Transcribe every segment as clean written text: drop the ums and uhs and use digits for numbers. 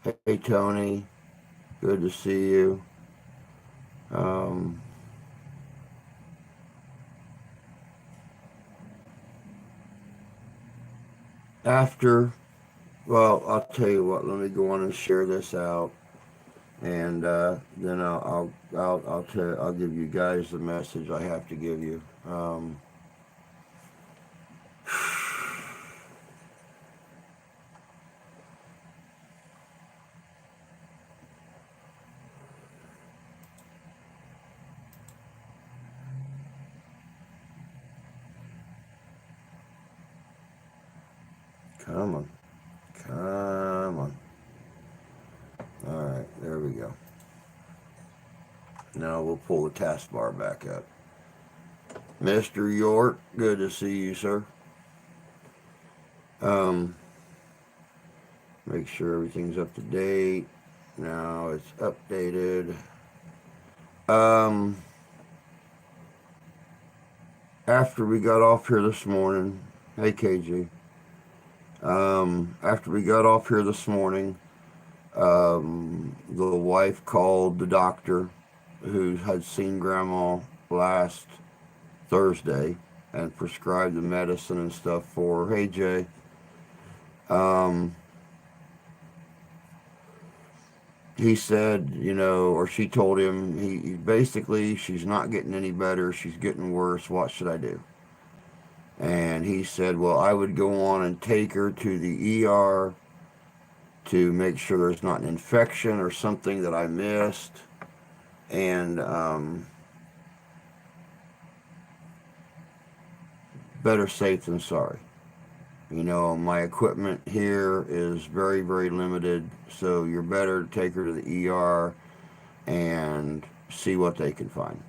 Hey Tony, good to see you. Um, after, well, I'll tell you what. Let me go on and share this out, and then I'll give you guys the message I have to give you. Come on, come on. All right, there we go. Now we'll pull the taskbar back up. Mr. York, good to see you, sir. Um, make sure everything's up to date. Now it's updated. Um, after we got off here this morning, hey KG, after we got off here this morning, the wife called the doctor who had seen Grandma last Thursday and prescribed the medicine and stuff for her. Hey Jay, um, he said, or she told him, he basically, she's not getting any better, she's getting worse. What should I do? And he said, well, I would go on and take her to the ER to make sure there's not an infection or something that I missed. And better safe than sorry. My equipment here is very, very limited, so you're better to take her to the ER and see what they can find.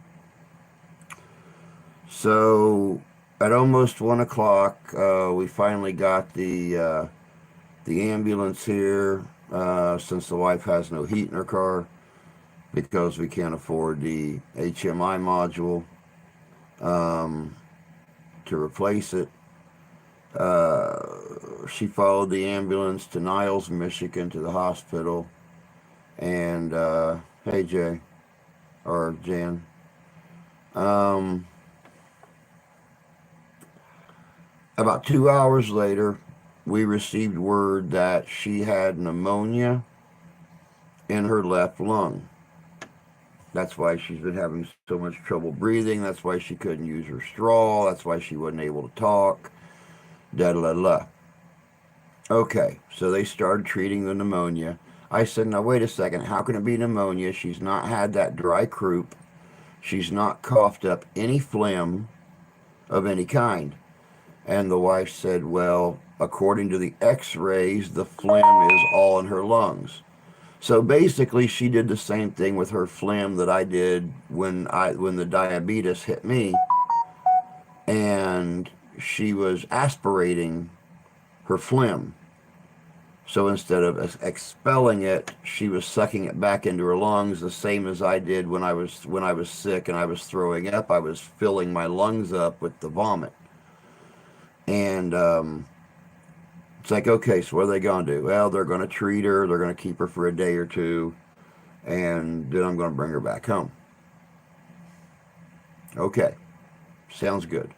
So at almost 1 o'clock, we finally got the ambulance here, since the wife has no heat in her car because we can't afford the HMI module um, to replace it. She followed the ambulance to Niles, Michigan, to the hospital. And hey, Jay or Jan. Um, about 2 hours later, we received word that she had pneumonia in her left lung. That's why she's been having so much trouble breathing. That's why she couldn't use her straw. That's why she wasn't able to talk. Da da da da. Okay, so they started treating the pneumonia. I said, now wait a second. How can it be pneumonia? She's not had that dry croup. She's not coughed up any phlegm of any kind. And the wife said, well, according to the x-rays, the phlegm is all in her lungs. So basically, she did the same thing with her phlegm that I did when the diabetes hit me, and she was aspirating her phlegm. So instead of expelling it, she was sucking it back into her lungs, the same as I did when I was sick and I was throwing up. I was filling my lungs up with the vomit, and it's like, okay, so what are they gonna do? Well, they're gonna treat her. They're gonna keep her for a day or two, and then I'm gonna bring her back home. Okay, sounds good.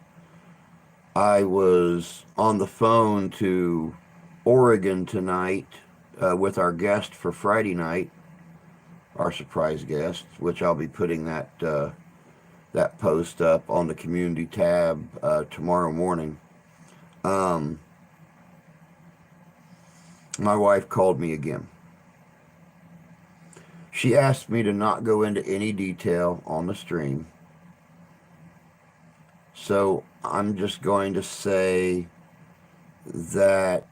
I was on the phone to Oregon tonight with our guest for Friday night, our surprise guest, which I'll be putting that post up on the community tab tomorrow morning. Um, my wife called me again. She asked me to not go into any detail on the stream, so I'm just going to say that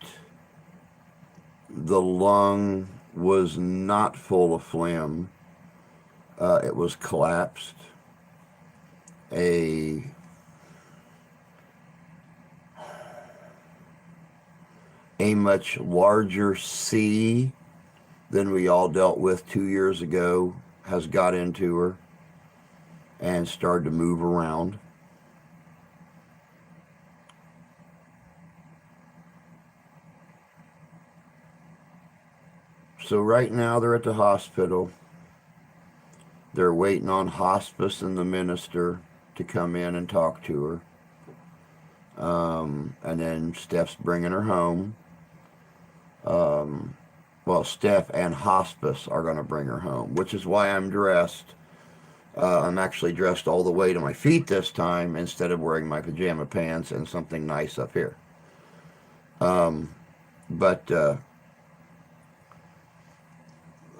the lung was not full of phlegm. It was collapsed. A a much larger C than we all dealt with 2 years ago has got into her and started to move around. So right now they're at the hospital. They're waiting on hospice and the minister to come in and talk to her. And then Steph's bringing her home. Well, Steph and hospice are going to bring her home, which is why I'm dressed. I'm actually dressed all the way to my feet this time instead of wearing my pajama pants and something nice up here. But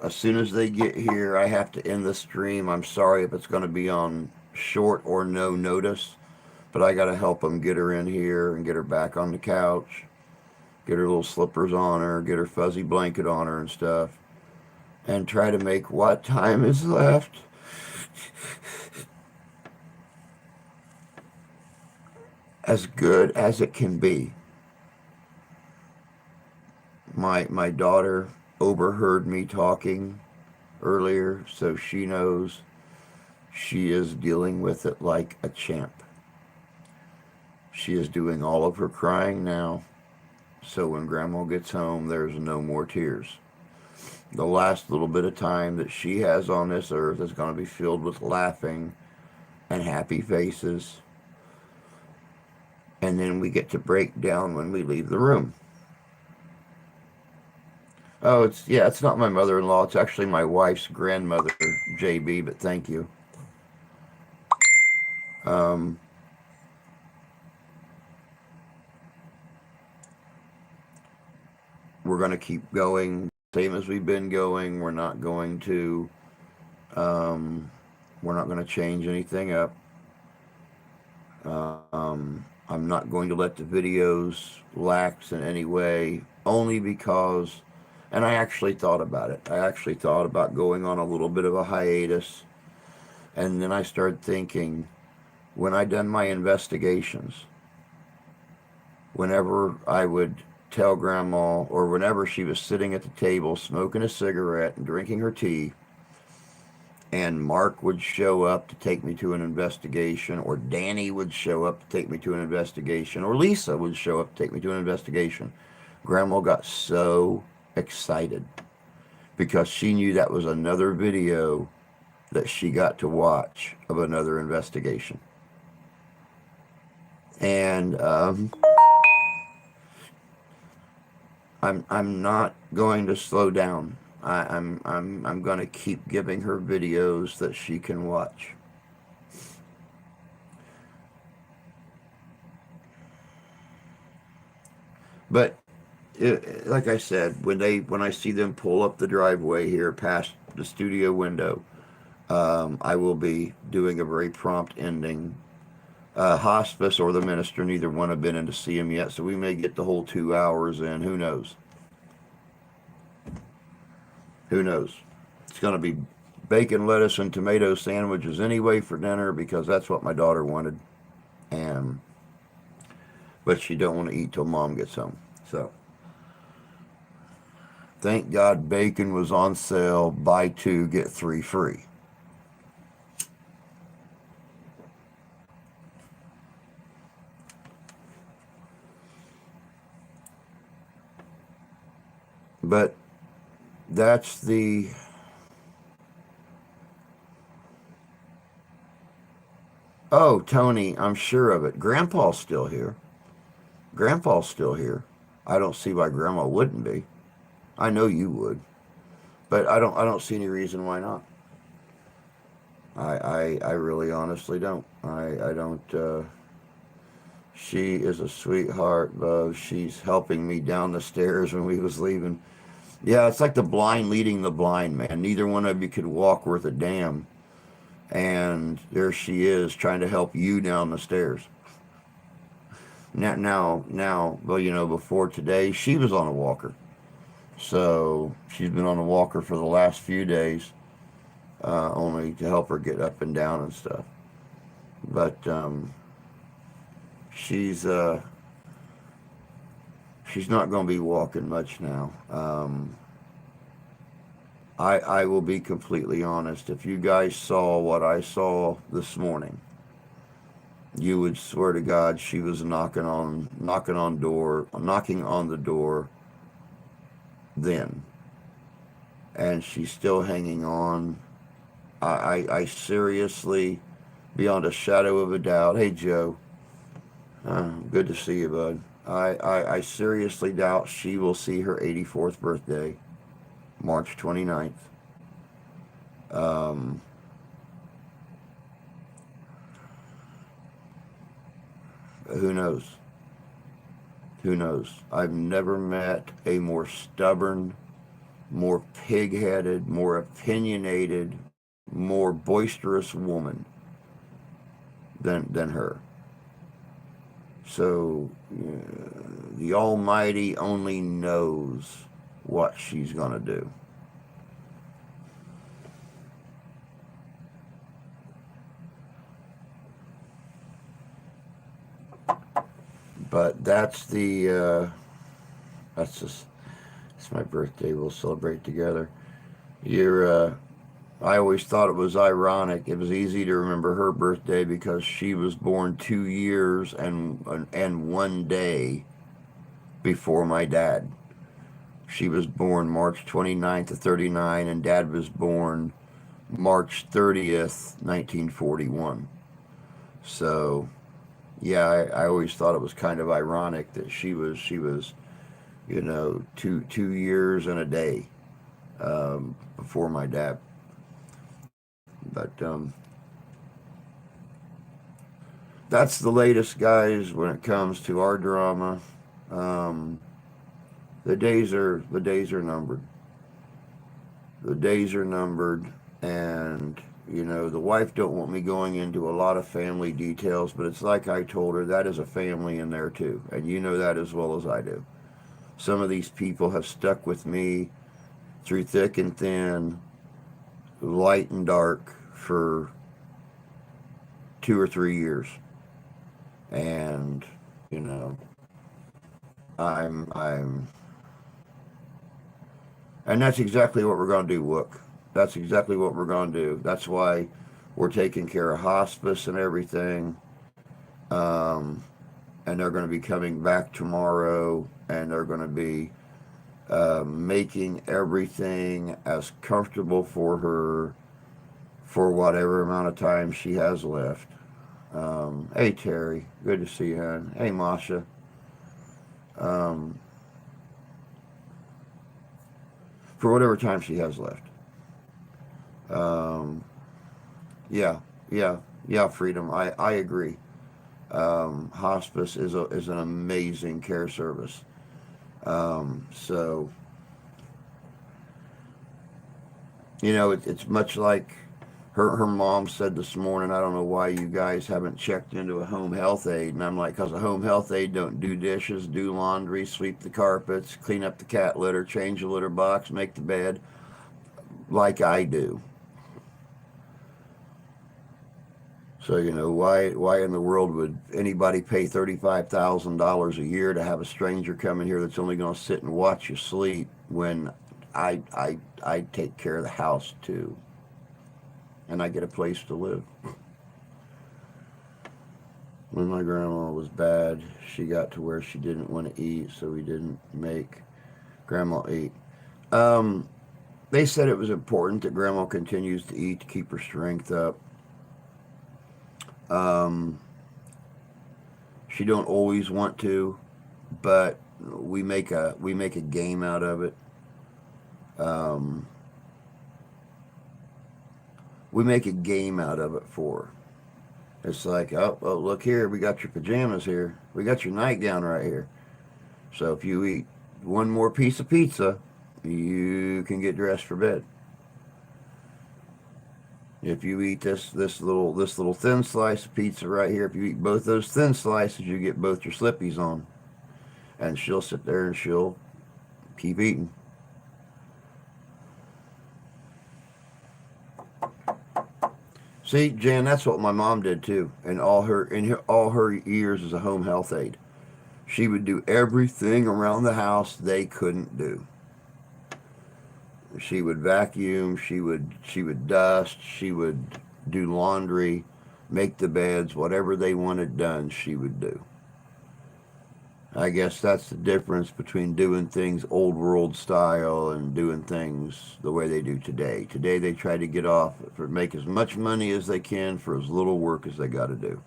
as soon as they get here, I have to end the stream. I'm sorry if it's going to be on short or no notice, but I got to help them get her in here and get her back on the couch, get her little slippers on her, get her fuzzy blanket on her and stuff, and try to make what time is left as good as it can be. My daughter overheard me talking earlier, so she knows she is dealing with it like a champ. She is doing all of her crying now, so when Grandma gets home, there's no more tears. The last little bit of time that she has on this earth is going to be filled with laughing and happy faces, and then we get to break down when we leave the room. Oh, it's not my mother-in-law. It's actually my wife's grandmother, JB. But thank you. Um, we're going to keep going, same as we've been going. Um, we're not going to change anything up. I'm not going to let the videos lax in any way, only because, and I actually thought about it. I actually thought about going on a little bit of a hiatus, and then I started thinking, when I done my investigations, whenever I would tell Grandma, or whenever she was sitting at the table smoking a cigarette and drinking her tea, and Mark would show up to take me to an investigation, or Danny would show up to take me to an investigation, or Lisa would show up to take me to an investigation, Grandma got so excited because she knew that was another video that she got to watch of another investigation. And I'm not going to slow down. I'm going to keep giving her videos that she can watch. But like I said, when I see them pull up the driveway here past the studio window, I will be doing a very prompt ending. Hospice or the minister, neither one have been in to see him yet, so we may get the whole 2 hours in. Who knows? Who knows? It's going to be bacon, lettuce, and tomato sandwiches anyway for dinner because that's what my daughter wanted, and but she don't want to eat till Mom gets home. So thank God bacon was on sale. Buy two, get three free. But that's the oh, Tony, I'm sure of it. Grandpa's still here. Grandpa's still here. I don't see why Grandma wouldn't be. I know you would, but I don't see any reason why not. I really honestly don't. I don't. She is a sweetheart, Bo. She's helping me down the stairs when we was leaving. Yeah, it's like the blind leading the blind, man. Neither one of you could walk worth a damn. And there she is trying to help you down the stairs. Now, well, before today, she was on a walker. So she's been on a walker for the last few days, only to help her get up and down and stuff. But she's she's not going to be walking much now. I will be completely honest. If you guys saw what I saw this morning, you would swear to God she was knocking on the door then. and she's still hanging on. I seriously, beyond a shadow of a doubt, hey Joe, good to see you, bud. I seriously doubt she will see her 84th birthday, March 29th. Um, who knows? Who knows? I've never met a more stubborn, more pig-headed, more opinionated, more boisterous woman than her. So the Almighty only knows what she's going to do. But that's just it's my birthday. We'll celebrate together. You're I always thought it was ironic. It was easy to remember her birthday because she was born 2 years and 1 day before my dad. She was born March 29th of 39, and Dad was born March 30th, 1941. So, yeah, I always thought it was kind of ironic that she was, 2 years and a day before my dad. But that's the latest, guys, when it comes to our drama. Um, the days are numbered. The days are numbered, and the wife don't want me going into a lot of family details, but it's like I told her, that is a family in there too, and you know that as well as I do. Some of these people have stuck with me through thick and thin, light and dark, for 2 or 3 years, and you know I'm and that's exactly what we're going to do. Look, that's exactly what we're going to do. That's why we're taking care of hospice and everything. Um, and they're going to be coming back tomorrow, and they're going to be making everything as comfortable for her for whatever amount of time she has left. Hey Terry, good to see you, hon. Hey Masha. Um, for whatever time she has left. Um, yeah, yeah, yeah, Freedom. I agree. Hospice is an amazing care service. So it's much like her mom said this morning. I don't know why you guys haven't checked into a home health aide, and I'm like, because a home health aide don't do dishes, do laundry, sweep the carpets, clean up the cat litter, change the litter box, make the bed, like I do. So why in the world would anybody pay $35,000 a year to have a stranger come in here that's only going to sit and watch you sleep when I take care of the house too, and I get a place to live. When my grandma was bad, she got to where she didn't want to eat, so we didn't make grandma eat. Um, they said it was important that grandma continues to eat to keep her strength up. Um, she don't always want to, but we make a game out of it. Um, we make a game out of it for her. It's like, oh, look here, we got your pajamas here, we got your nightgown right here. So if you eat one more piece of pizza, you can get dressed for bed. If you eat this little thin slice of pizza right here, if you eat both those thin slices, you get both your slippies on. And she'll sit there and she'll keep eating. See, Jan, that's what my mom did too. And all her years as a home health aide, she would do everything around the house they couldn't do. She would vacuum. She would dust. She would do laundry, make the beds, whatever they wanted done. She would do. I guess that's the difference between doing things old world style and doing things the way they do today. Today they try to get off for make as much money as they can for as little work as they got to do.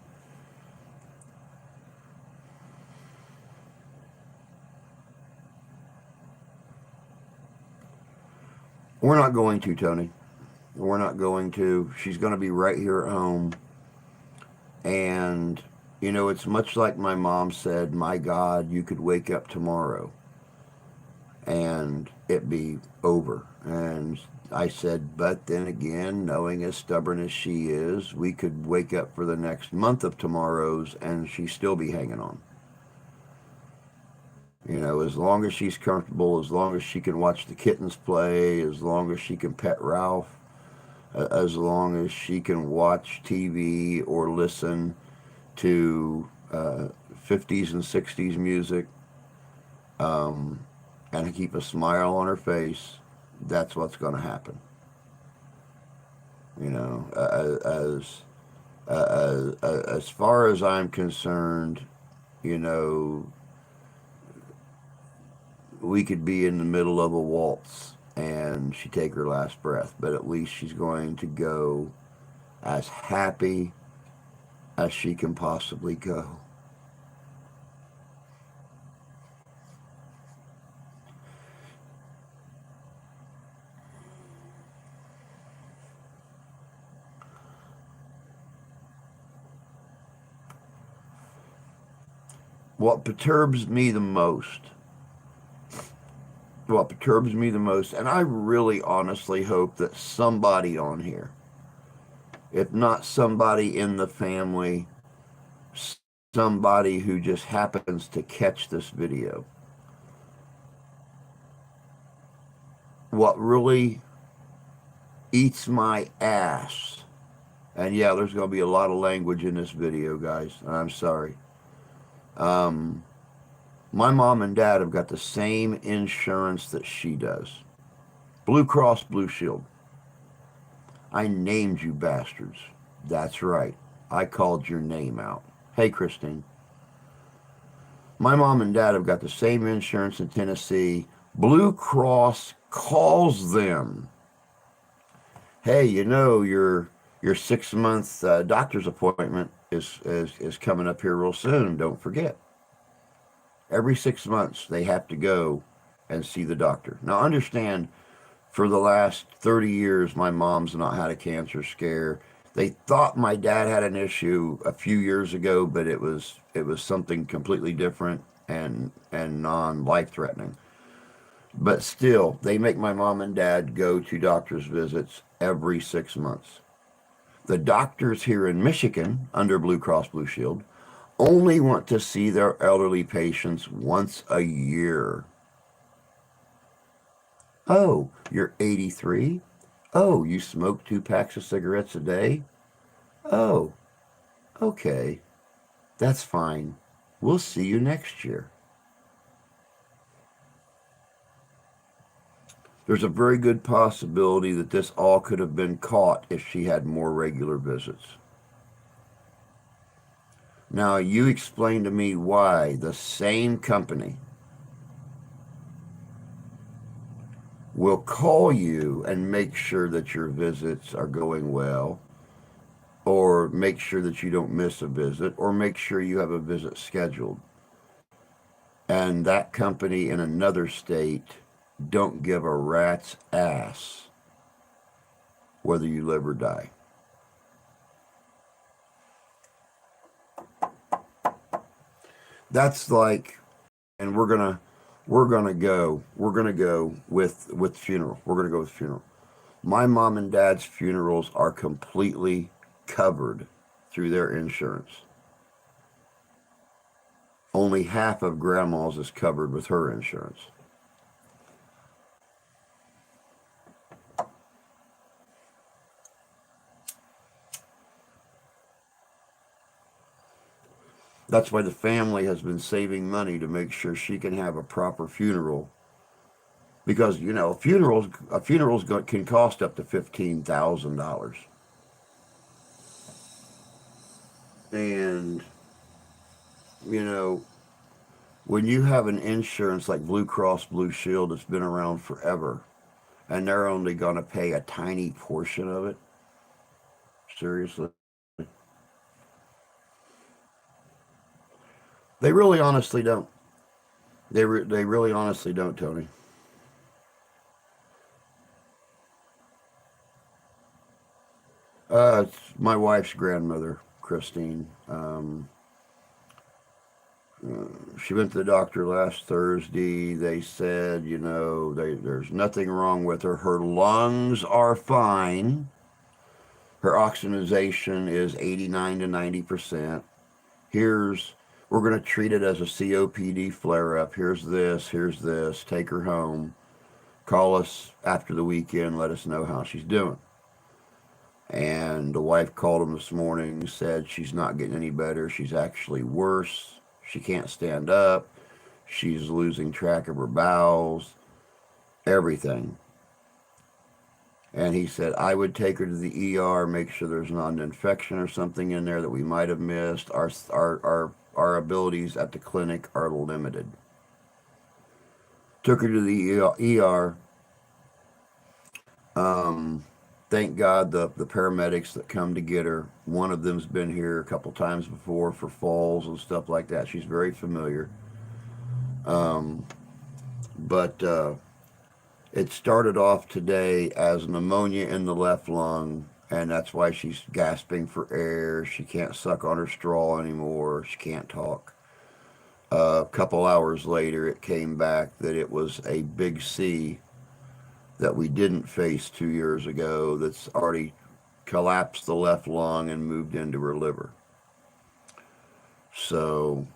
We're not going to, Tony. We're not going to. She's going to be right here at home. And, you know, it's much like my mom said, my God, you could wake up tomorrow and it be over. And I said, but then again, knowing as stubborn as she is, we could wake up for the next month of tomorrows and she still be hanging on. You know, as long as she's comfortable, as long as she can watch the kittens play, as long as she can pet Ralph, as long as she can watch TV or listen to 50s and 60s music, um, and keep a smile on her face, that's what's going to happen. You know, as far as I'm concerned, you know, we could be in the middle of a waltz and she take her last breath, but at least she's going to go as happy as she can possibly go. What perturbs me the most, what perturbs me the most, and I really honestly hope that somebody on here, if not somebody in the family, somebody who just happens to catch this video, what really eats my ass, and yeah, there's going to be a lot of language in this video, guys, and I'm sorry. Um, my mom and dad have got the same insurance that she does. Blue Cross Blue Shield. I named you bastards. That's right. I called your name out. Hey, Christine. My mom and dad have got the same insurance in Tennessee. Blue Cross calls them. Hey, you know your 6 month doctor's appointment is coming up here real soon. Don't forget. Every 6 months they have to go and see the doctor. Now understand, for the last 30 years, my mom's not had a cancer scare. They thought my dad had an issue a few years ago, but it was something completely different and non life threatening. But still, they make my mom and dad go to doctor's visits every 6 months. The doctors here in Michigan, under Blue Cross Blue Shield, only want to see their elderly patients once a year. Oh, you're 83? Oh, you smoke 2 packs of cigarettes a day? Oh, okay. That's fine. We'll see you next year. There's a very good possibility that this all could have been caught if she had more regular visits. Now, you explain to me why the same company will call you and make sure that your visits are going well, or make sure that you don't miss a visit, or make sure you have a visit scheduled. And that company in another state don't give a rat's ass whether you live or die. That's like, and we're gonna go with funeral. We're gonna go with funeral. My mom and dad's funerals are completely covered through their insurance. Only half of grandma's is covered with her insurance. That's why the family has been saving money to make sure she can have a proper funeral. Because you know, can cost up to $15,000, and you know, when you have an insurance like Blue Cross Blue Shield that's been around forever, and they're only going to pay a tiny portion of it, seriously, they really honestly don't. They really honestly don't, Tony. It's my wife's grandmother, Christine. She went to the doctor last Thursday. They said, there's nothing wrong with her. Her lungs are fine. Her oxygenation is 89 to 90%. Here's, we're going to treat it as a COPD flare up. Here's this, here's this. Take her home. Call us after the weekend. Let us know how she's doing. And the wife called him this morning, said she's not getting any better. She's actually worse. She can't stand up. She's losing track of her bowels, everything. And he said, I would take her to the ER, make sure there's not an infection or something in there that we might have missed. Our abilities at the clinic are limited. Took her to the ER. Um, thank God the paramedics that come to get her. One of them's been here a couple times before for falls and stuff like that. She's very familiar. Um, but it started off today as pneumonia in the left lung, and that's why she's gasping for air. She can't suck on her straw anymore. She can't talk. A couple hours later, it came back that it was a big C that we didn't face 2 years ago that's already collapsed the left lung and moved into her liver. So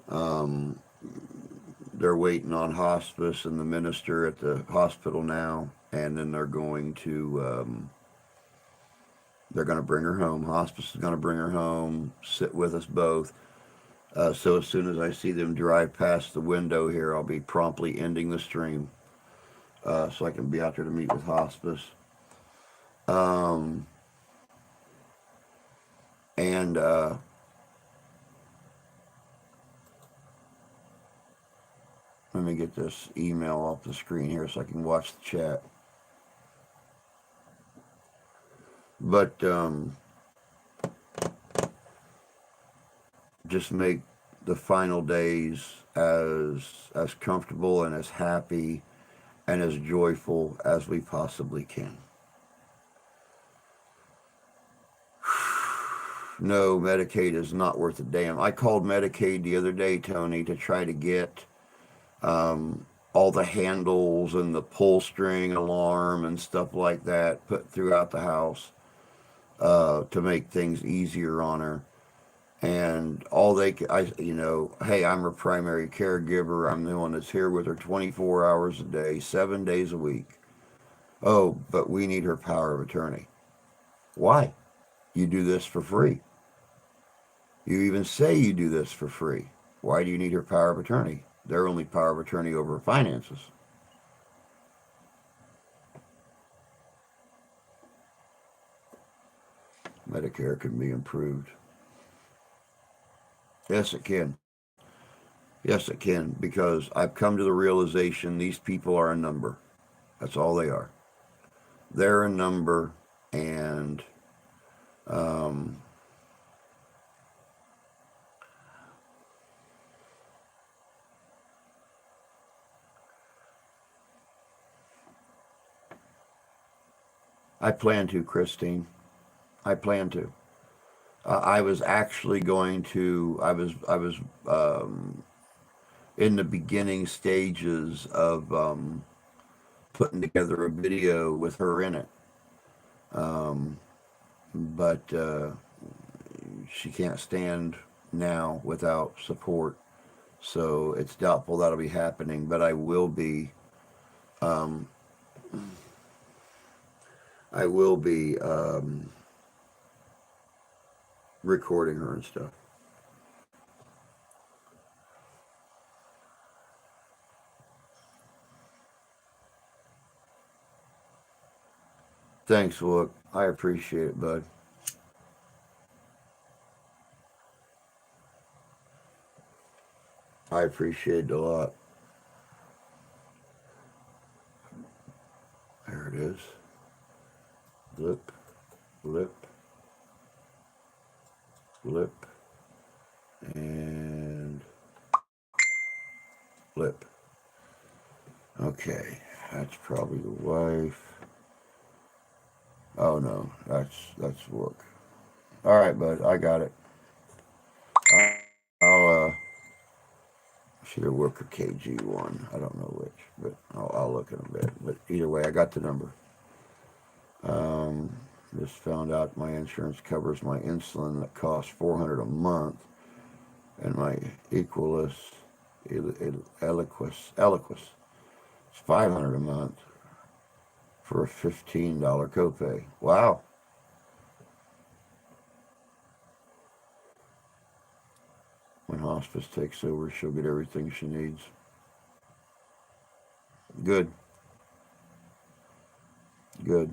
um, they're waiting on hospice and the minister at the hospital now, and then they're going to bring her home. Hospice is going to bring her home, sit with us both. So as soon as I see them drive past the window here, I'll be promptly ending the stream so I can be out there to meet with hospice. Um, and let me get this email off the screen here so I can watch the chat. But just make the final days as comfortable and as happy and as joyful as we possibly can. No, Medicaid is not worth a damn. I called Medicaid the other day, Tony, to try to get all the handles and the pull string alarm and stuff like that put throughout the house to make things easier on her. And all they, hey, I'm her primary caregiver. I'm the one that's here with her 24 hours a day, 7 days a week. Oh, but we need her power of attorney. Why? You do this for free. You even say you do this for free. Why do you need her power of attorney? Their only power of attorney over her finances. Medicare can be improved. Yes, it can. Yes, it can, because I've come to the realization these people are a number. That's all they are. They're a number, and um, I plan to, Christine. I plan to. I was actually going to. I was in the beginning stages of putting together a video with her in it, um, but she can't stand now without support. So it's doubtful that'll be happening. But I will be. Um, I will be recording her and stuff. Thanks, Look. I appreciate it, bud. I appreciate it a lot. There it is. Blip, blip, blip, and blip. Okay, that's probably the wife. Oh no, that's work. All right, bud, I got it. I'll should have work a KG1. I don't know which, but I'll look in a bit. But either way, I got the number. Um, just found out my insurance covers my insulin that costs 400 a month, and my Equalus, Eliquis, it's 500 a month for a $15 copay. Wow. When hospice takes over, she'll get everything she needs. Good, good.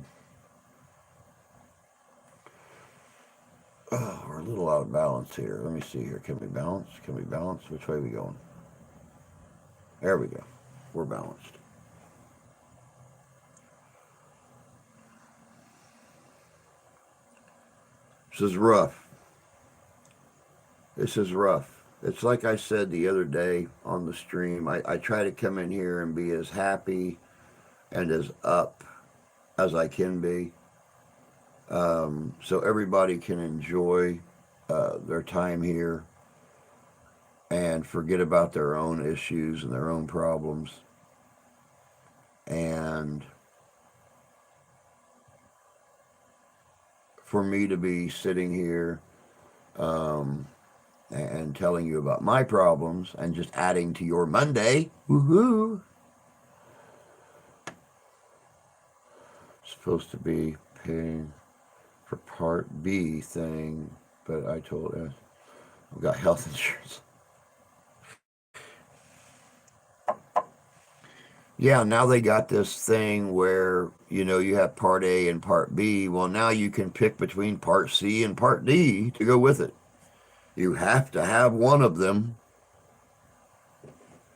Oh, we're a little out of balance here. Let me see here. Can we balance? Can we balance? Which way are we going? There we go. We're balanced. This is rough. This is rough. It's like I said the other day on the stream. I try to come in here and be as happy and as up as I can be, so everybody can enjoy their time here and forget about their own issues and their own problems. And for me to be sitting here um, and telling you about my problems and just adding to your Monday, woohoo! Supposed to be paying for Part B thing, but I told her I've got health insurance. Yeah, now they got this thing where, you have Part A and Part B. Well, now you can pick between Part C and Part D to go with it. You have to have one of them.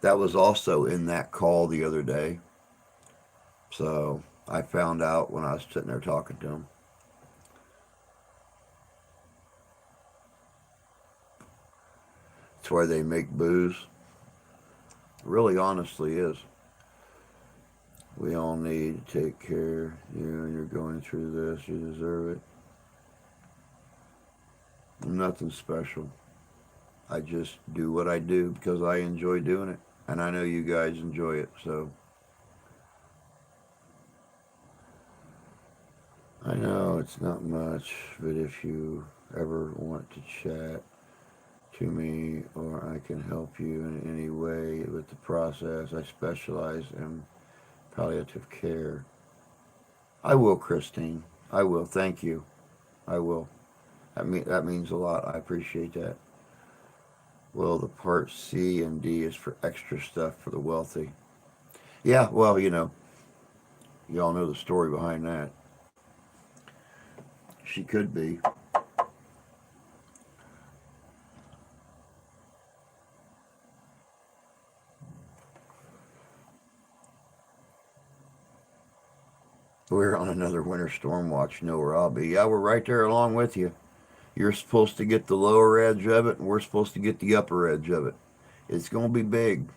That was also in that call the other day. So I found out when I was sitting there talking to him. It's where they make booze. It really honestly is. We all need to take care. You're going through this. You deserve it. Nothing special. I just do what I do because I enjoy doing it. And I know you guys enjoy it. So I know it's not much, but if you ever want to chat to me or I can help you in any way with the process, I specialize in palliative care. I will, Christine. I will. Thank you. I will. That means a lot. I appreciate that. Well, the part C and D is for extra stuff for the wealthy. Yeah, well, y'all know the story behind that. She could be. We're on another winter storm watch. Know where I'll be. Yeah, we're right there along with you. You're supposed to get the lower edge of it, and we're supposed to get the upper edge of it. It's going to be big.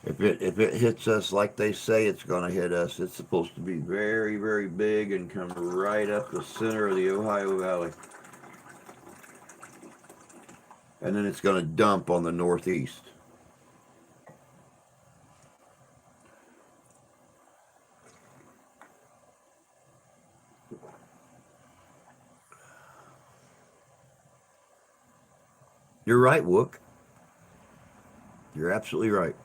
If it hits us like they say it's going to hit us, it's supposed to be very, very big and come right up the center of the Ohio Valley. And then it's going to dump on the northeast. You're right, Wook. You're absolutely right.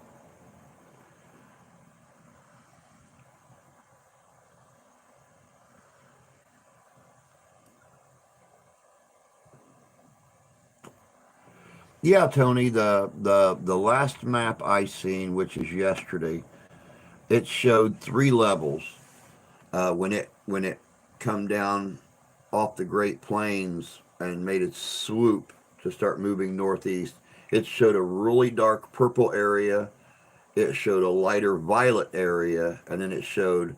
Yeah, Tony. The last map I seen, which is yesterday, it showed three levels. When it come down off the Great Plains and made its swoop to start moving northeast, It showed a really dark purple area, it showed a lighter violet area, and then it showed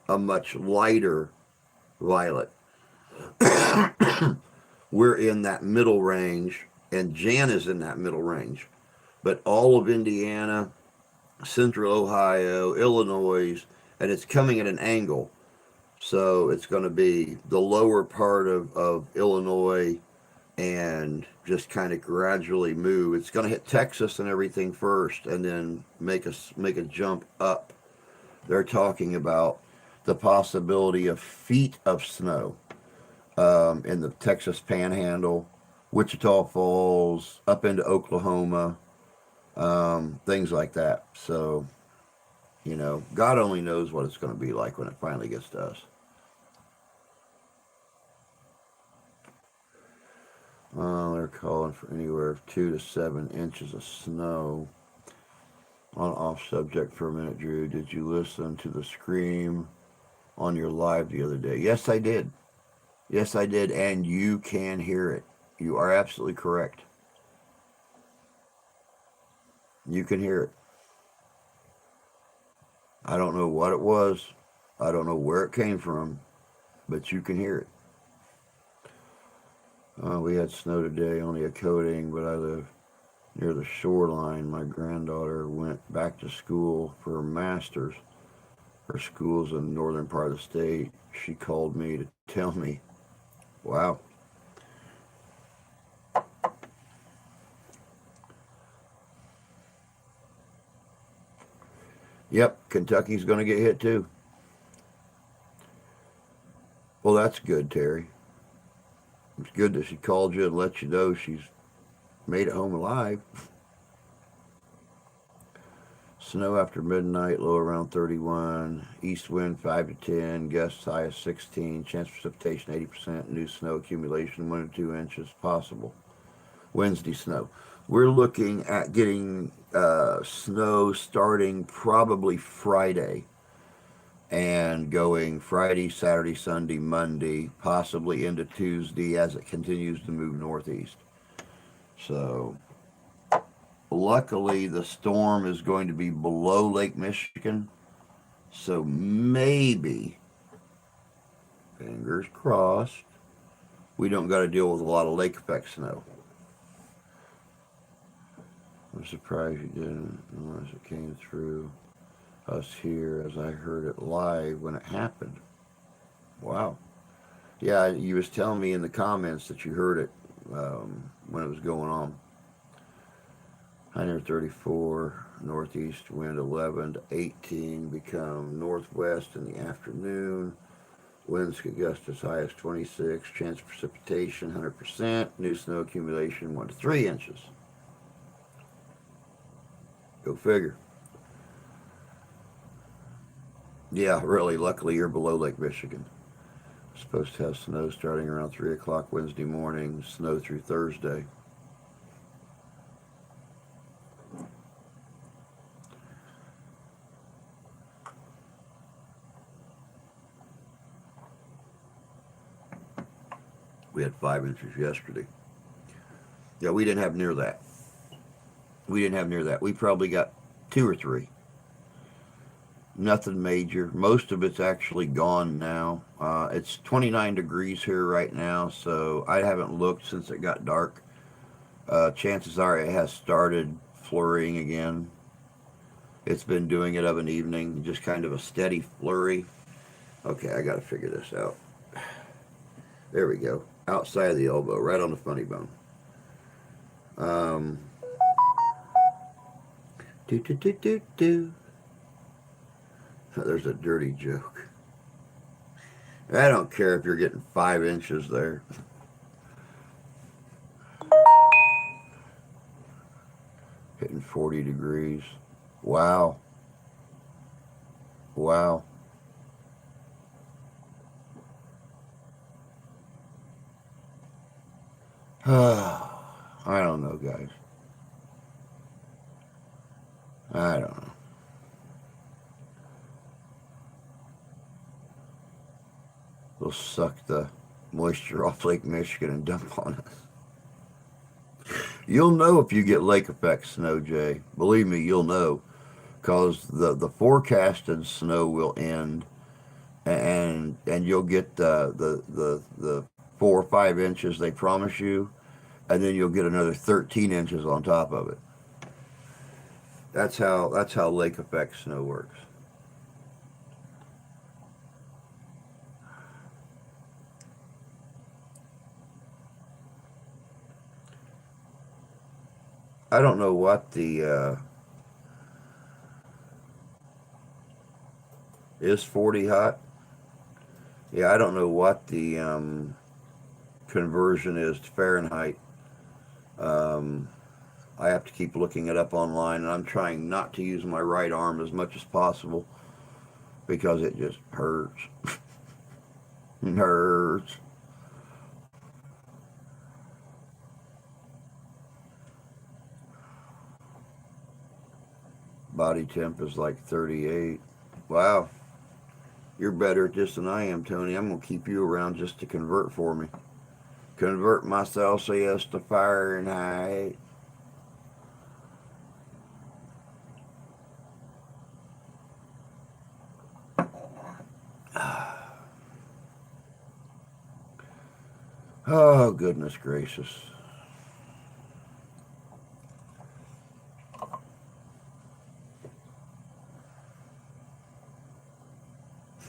a much lighter violet. We're in that middle range, and Jan is in that middle range. But all of Indiana, central Ohio, Illinois, and it's coming at an angle. So it's going to be the lower part of Illinois and just kind of gradually move. It's going to hit Texas and everything first, and then make a jump up. They're talking about the possibility of feet of snow in the Texas Panhandle, Wichita Falls, up into Oklahoma, things like that. So, God only knows what it's going to be like when it finally gets to us. They're calling for anywhere of 2 to 7 inches of snow. On off subject for a minute, Drew. Did you listen to the scream on your live the other day? Yes, I did. Yes, I did, and you can hear it. You are absolutely correct. You can hear it. I don't know what it was. I don't know where it came from, but you can hear it. We had snow today, only a coating, but I live near the shoreline. My granddaughter went back to school for her master's. Her school's in the northern part of the state. She called me to tell me. Wow. Yep, Kentucky's going to get hit too. Well, that's good, Terry. It's good that she called you and let you know she's made it home alive. Snow after midnight, low around 31. East wind 5 to 10. Gusts high of 16. Chance precipitation 80%. New snow accumulation 1 to 2 inches possible. Wednesday snow. We're looking at getting snow starting probably Friday and going Friday, Saturday, Sunday, Monday, possibly into Tuesday as it continues to move northeast. So luckily the storm is going to be below Lake Michigan. So maybe, fingers crossed, we don't got to deal with a lot of lake effect snow. I'm surprised you didn't unless it came through us here as I heard it live when it happened. Wow. Yeah, you was telling me in the comments that you heard it when it was going on. 134, northeast wind 11 to 18, become northwest in the afternoon. Winds could gust as high as 26, chance of precipitation 100%, new snow accumulation 1 to 3 inches. Go figure. Yeah, really, luckily you're below Lake Michigan. Supposed to have snow starting around 3 o'clock Wednesday morning, snow through Thursday. We had 5 inches yesterday. Yeah, we didn't have near that. We probably got 2 or 3. Nothing major. Most of it's actually gone now. It's 29 degrees here right now, so I haven't looked since it got dark. Chances are it has started flurrying again. It's been doing it of an evening, just kind of a steady flurry. Okay, I got to figure this out. There we go. Outside of the elbow, right on the funny bone. Do do do do do. There's a dirty joke. I don't care if you're getting 5 inches there. Hitting 40 degrees. Wow. Wow. I don't know, guys. I don't know. They'll suck the moisture off Lake Michigan and dump on us. You'll know if you get lake effect snow, Jay. Believe me, you'll know because the forecasted snow will end, and you'll get the 4 or 5 inches they promise you, and then you'll get another 13 inches on top of it. That's how lake effect snow works. I don't know what the is 40 hot. Yeah, I don't know what the conversion is to Fahrenheit. Um, I have to keep looking it up online, and I'm trying not to use my right arm as much as possible because it just hurts. It hurts. Body temp is like 38. Wow, you're better at this than I am, Tony. I'm gonna keep you around just to convert for me. Convert my Celsius to Fahrenheit. Oh, goodness gracious.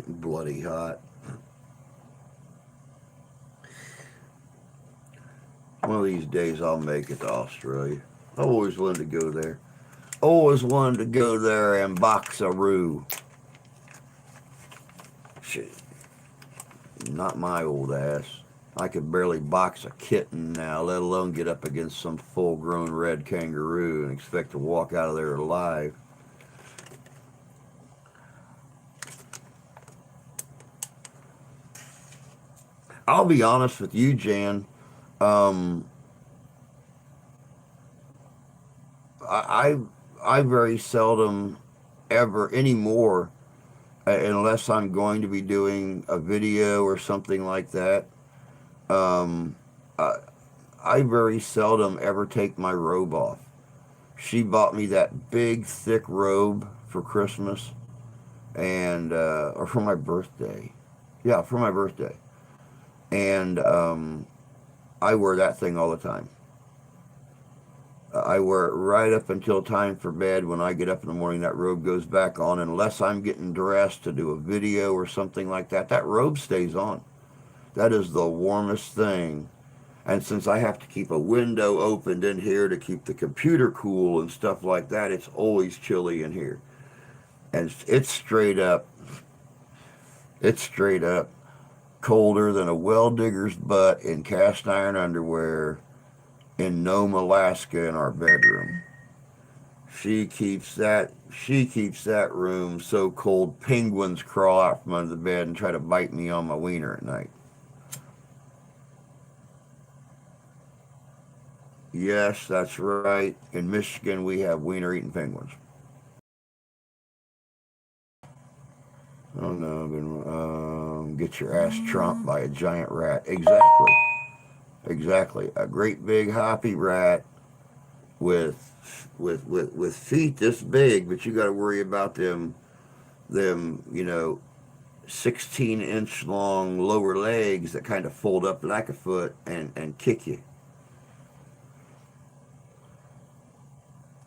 Bloody hot. One of these days I'll make it to Australia. I always wanted to go there. Always wanted to go there and box a roo. Shit, not my old ass. I could barely box a kitten now, let alone get up against some full grown red kangaroo and expect to walk out of there alive. I'll be honest with you, Jan. Um, I, I very seldom ever anymore, unless I'm going to be doing a video or something like that. Um, I, I very seldom ever take my robe off. She bought me that big, thick robe for Christmas and or for my birthday. Yeah, for my birthday. And I wear that thing all the time. I wear it right up until time for bed. When I get up in the morning, that robe goes back on. Unless I'm getting dressed to do a video or something like that, that robe stays on. That is the warmest thing. And since I have to keep a window opened in here to keep the computer cool and stuff like that, it's always chilly in here. And it's straight up colder than a well digger's butt in cast iron underwear in Nome, Alaska in our bedroom. She keeps that room so cold penguins crawl out from under the bed and try to bite me on my wiener at night. Yes, that's right. In Michigan, we have wiener eating penguins. Oh no, get your ass trumped by a giant rat. Exactly, exactly. A great big hoppy rat with feet this big, but you got to worry about them 16-inch long lower legs that kind of fold up like a foot and kick you.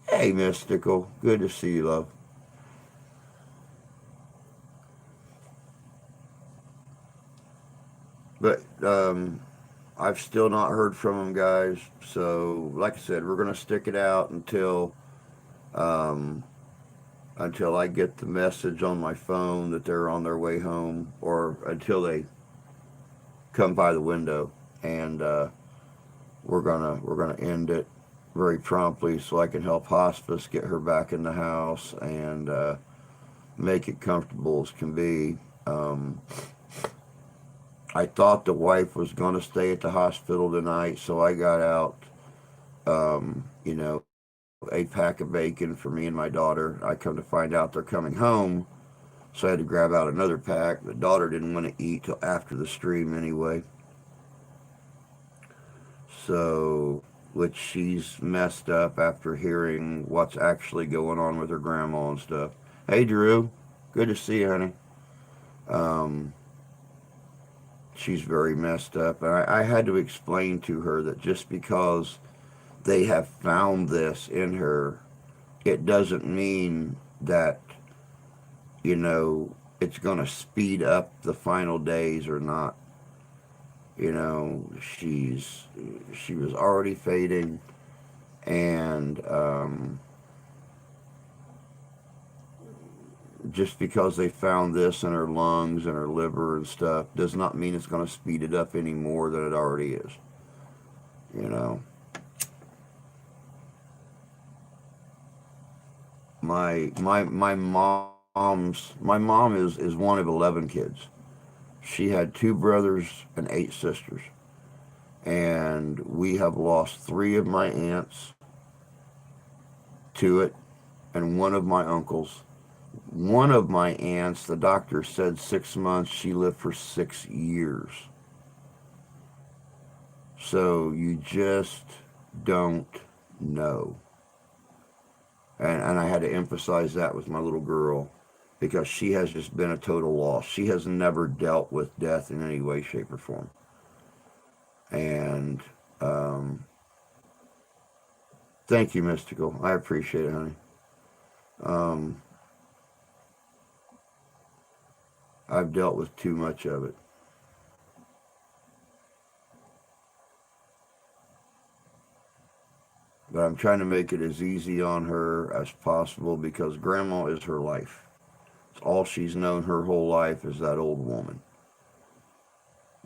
Hey, Mystical, good to see you, love. But I've still not heard from them, guys. So, like I said, we're gonna stick it out um, until I get the message on my phone that they're on their way home, or until they come by the window, and we're gonna end it very promptly so I can help hospice get her back in the house and make it comfortable as can be. Um, I thought the wife was going to stay at the hospital tonight, so I got out, a pack of bacon for me and my daughter. I come to find out they're coming home, so I had to grab out another pack. The daughter didn't want to eat till after the stream anyway. So which she's messed up after hearing what's actually going on with her grandma and stuff. Hey, Drew. Good to see you, honey. Um, she's very messed up. And I had to explain to her that just because they have found this in her, it doesn't mean that, you know, it's going to speed up the final days or not. You know, she was already fading, and just because they found this in her lungs and her liver and stuff does not mean it's going to speed it up any more than it already is. You know, my mom is one of 11 kids. She had two brothers and eight sisters, and we have lost three of my aunts to it, and one of my uncles. One of my aunts, the doctor said 6 months. She lived for 6 years. So you just don't know. And I had to emphasize that with my little girl because she has just been a total loss. She has never dealt with death in any way, shape, or form. And um, thank you, Mystical. I appreciate it, honey. Um, I've dealt with too much of it. But I'm trying to make it as easy on her as possible because grandma is her life. It's all she's known her whole life is that old woman.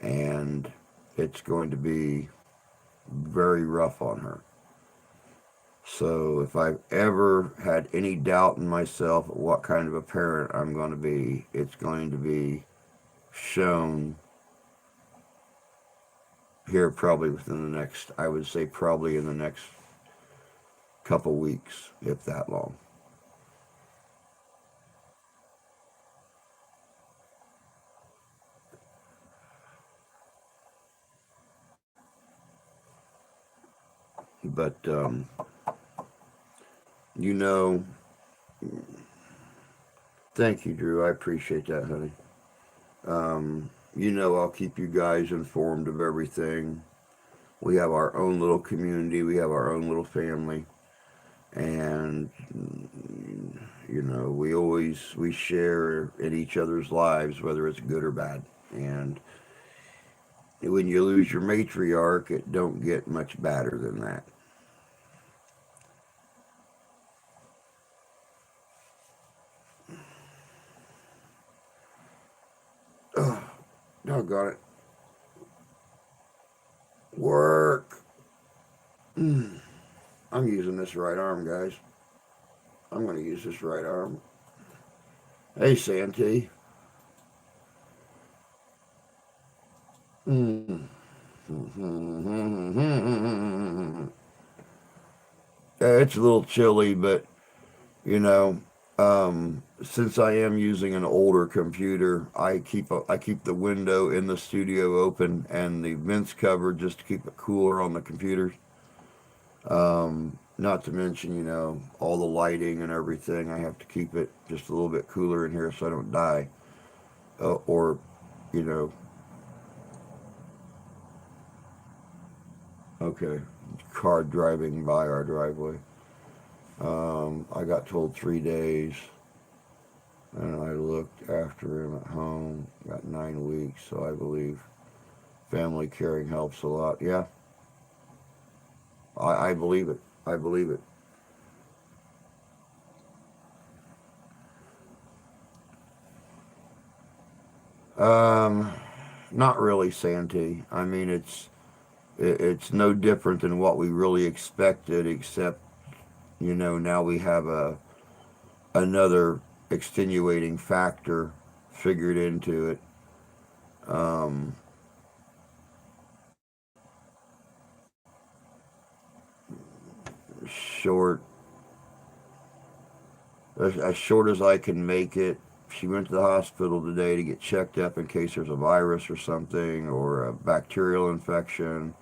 And it's going to be very rough on her. So if I've ever had any doubt in myself of what kind of a parent I'm going to be, it's going to be shown here probably within the next, I would say probably in the next couple weeks, if that long. But, you know, thank you, Drew. I appreciate that, honey. You know, I'll keep you guys informed of everything. We have our own little community, we have our own little family, and we share in each other's lives, whether it's good or bad. And when you lose your matriarch, it don't get much badder than that. Oh, doggone it. Work. I'm using this right arm, guys. I'm going to use this right arm. Hey, Santee. Mm. It's a little chilly, but you know, since I am using an older computer, I keep the window in the studio open and the vents covered just to keep it cooler on the computers. Not to mention, all the lighting and everything. I have to keep it just a little bit cooler in here so I don't die. Or, you know, okay, car driving by our driveway. I got told 3 days, and I looked after him at home. Got 9 weeks, so I believe family caring helps a lot. Yeah, I believe it. I believe it. Um, Not really, Santee. I mean, it's no different than what we really expected, except now we have another extenuating factor figured into it. Um, Short, as short as I can make it. She went to the hospital today to get checked up in case there's a virus or something or a bacterial infection.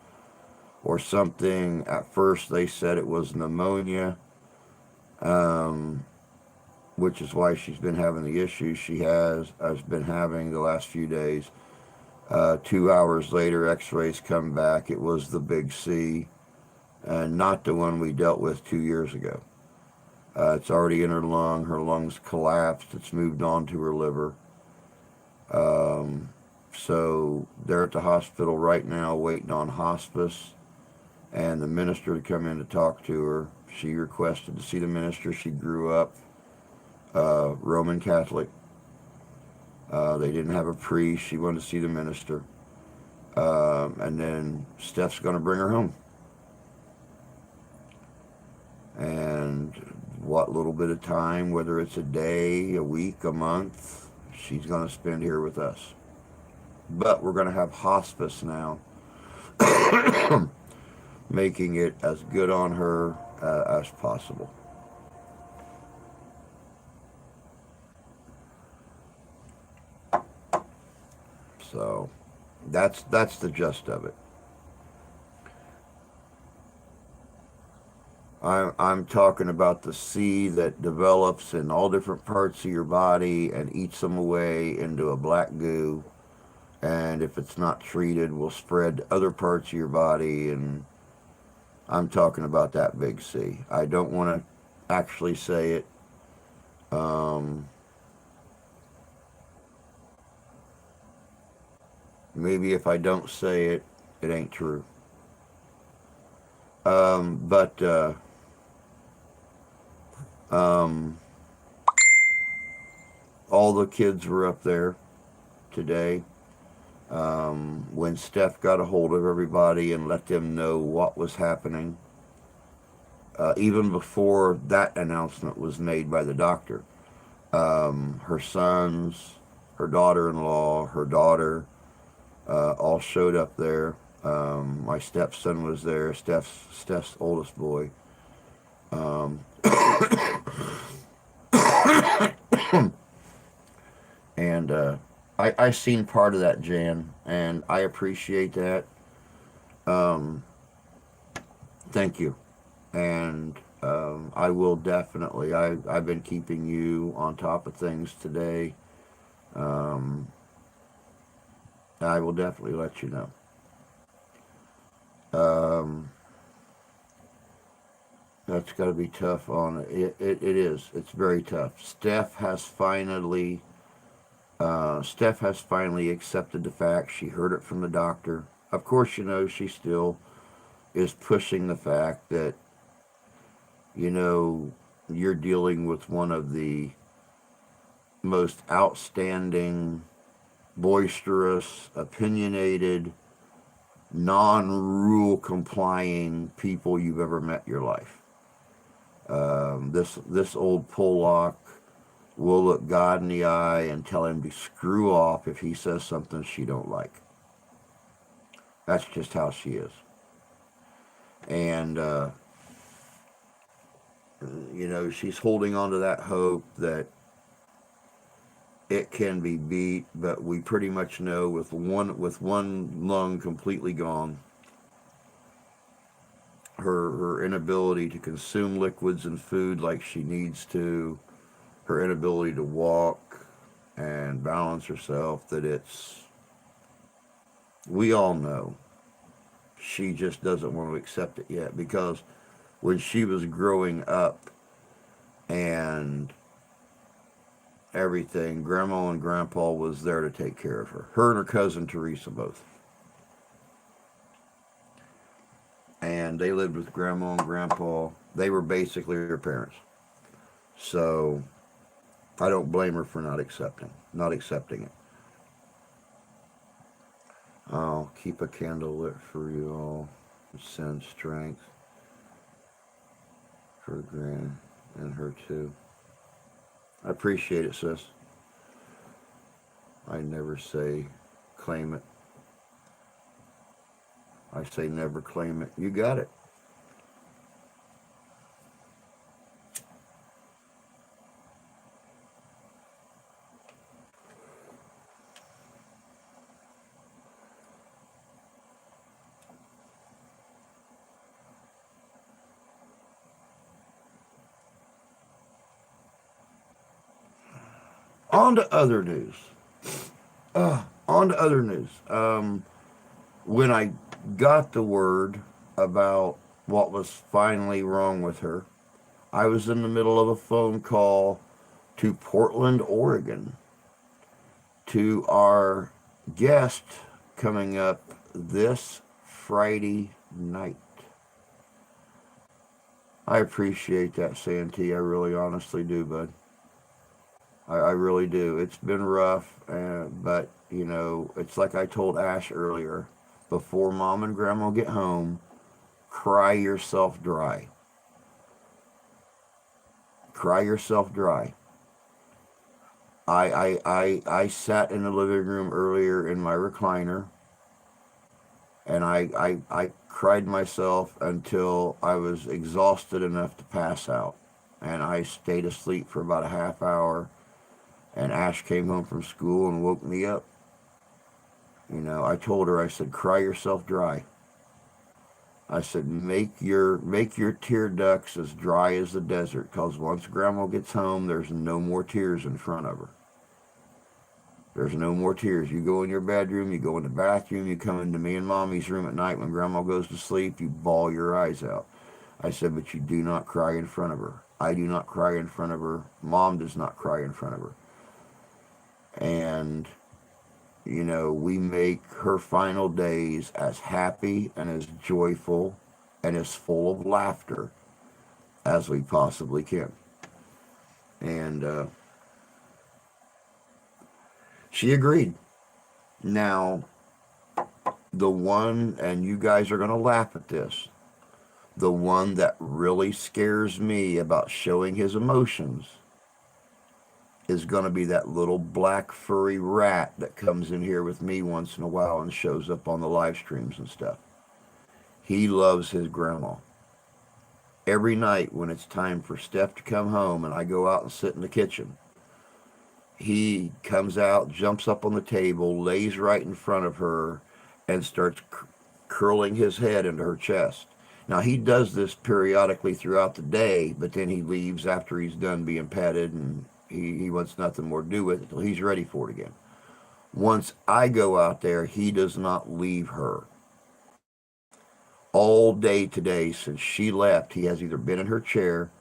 or something. At first, they said it was pneumonia, um, which is why she's been having the issues she has been having the last few days. 2 hours later, x-rays come back. It was the big C, and not the one we dealt with 2 years ago. It's already in her lung. Her lungs collapsed. It's moved on to her liver. Um, so they're at the hospital right now waiting on hospice and the minister to come in to talk to her. She requested to see the minister. She grew up Roman Catholic. They didn't have a priest. She wanted to see the minister. And then Steph's going to bring her home. And what little bit of time, whether it's a day, a week, a month, she's going to spend here with us. But we're going to have hospice now, making it as good on her as possible. So that's the gist of it. I'm talking about the seed that develops in all different parts of your body and eats them away into a black goo. And if it's not treated, will spread to other parts of your body. And I'm talking about that big C. I don't want to actually say it. Um, Maybe if I don't say it, it ain't true. But um, all the kids were up there today. When Steph got a hold of everybody and let them know what was happening, even before that announcement was made by the doctor, her sons, her daughter-in-law, her daughter, all showed up there. My stepson was there, Steph's oldest boy. Um, and I seen part of that, Jan, and I appreciate that. Um, Thank you. And I will definitely. I've been keeping you on top of things today. Um, I will definitely let you know. Um, that's got to be tough on it is. It's very tough. Steph has finally accepted the fact. She heard it from the doctor. Of course, she still is pushing the fact that you know you're dealing with one of the most outstanding, boisterous, opinionated, non-rule complying people you've ever met in your life. This old Pollock will look God in the eye and tell him to screw off if he says something she don't like. That's just how she is. And she's holding on to that hope that it can be beat, but we pretty much know with one lung completely gone, her inability to consume liquids and food like she needs to, her inability to walk and balance herself, that we all know she just doesn't want to accept it yet, because when she was growing up and everything, Grandma and Grandpa was there to take care of her and her cousin Teresa both. And they lived with Grandma and Grandpa. They were basically her parents. So I don't blame her for not accepting it. I'll keep a candle lit for you all. Send strength for Gran and her too. I appreciate it, sis. I never say claim it. I say never claim it. You got it. On to other news. On to other news. When I got the word about what was finally wrong with her, I was in the middle of a phone call to Portland, Oregon, to our guest coming up this Friday night. I appreciate that, Santee. I really honestly do, bud. I really do. It's been rough, but, it's like I told Ash earlier. Before Mom and Grandma get home, cry yourself dry. Cry yourself dry. I sat in the living room earlier in my recliner, and I cried myself until I was exhausted enough to pass out. And I stayed asleep for about a half hour, and Ash came home from school and woke me up. I told her, I said, cry yourself dry. I said, make your tear ducts as dry as the desert, because once Grandma gets home, there's no more tears in front of her. There's no more tears. You go in your bedroom, you go in the bathroom, you come into me and Mommy's room at night when Grandma goes to sleep, you bawl your eyes out. I said, but you do not cry in front of her. I do not cry in front of her. Mom does not cry in front of her. And, we make her final days as happy and as joyful and as full of laughter as we possibly can. And she agreed. Now, the one, and you guys are going to laugh at this, the one that really scares me about showing his emotions is going to be that little black furry rat that comes in here with me once in a while and shows up on the live streams and stuff. He loves his grandma. Every night when it's time for Steph to come home and I go out and sit in the kitchen, he comes out, jumps up on the table, lays right in front of her, and starts curling his head into her chest. Now, he does this periodically throughout the day, but then he leaves after he's done being petted, and he wants nothing more to do with it until he's ready for it again. Once I go out there, he does not leave her. All day today, since she left, he has either been in her chair,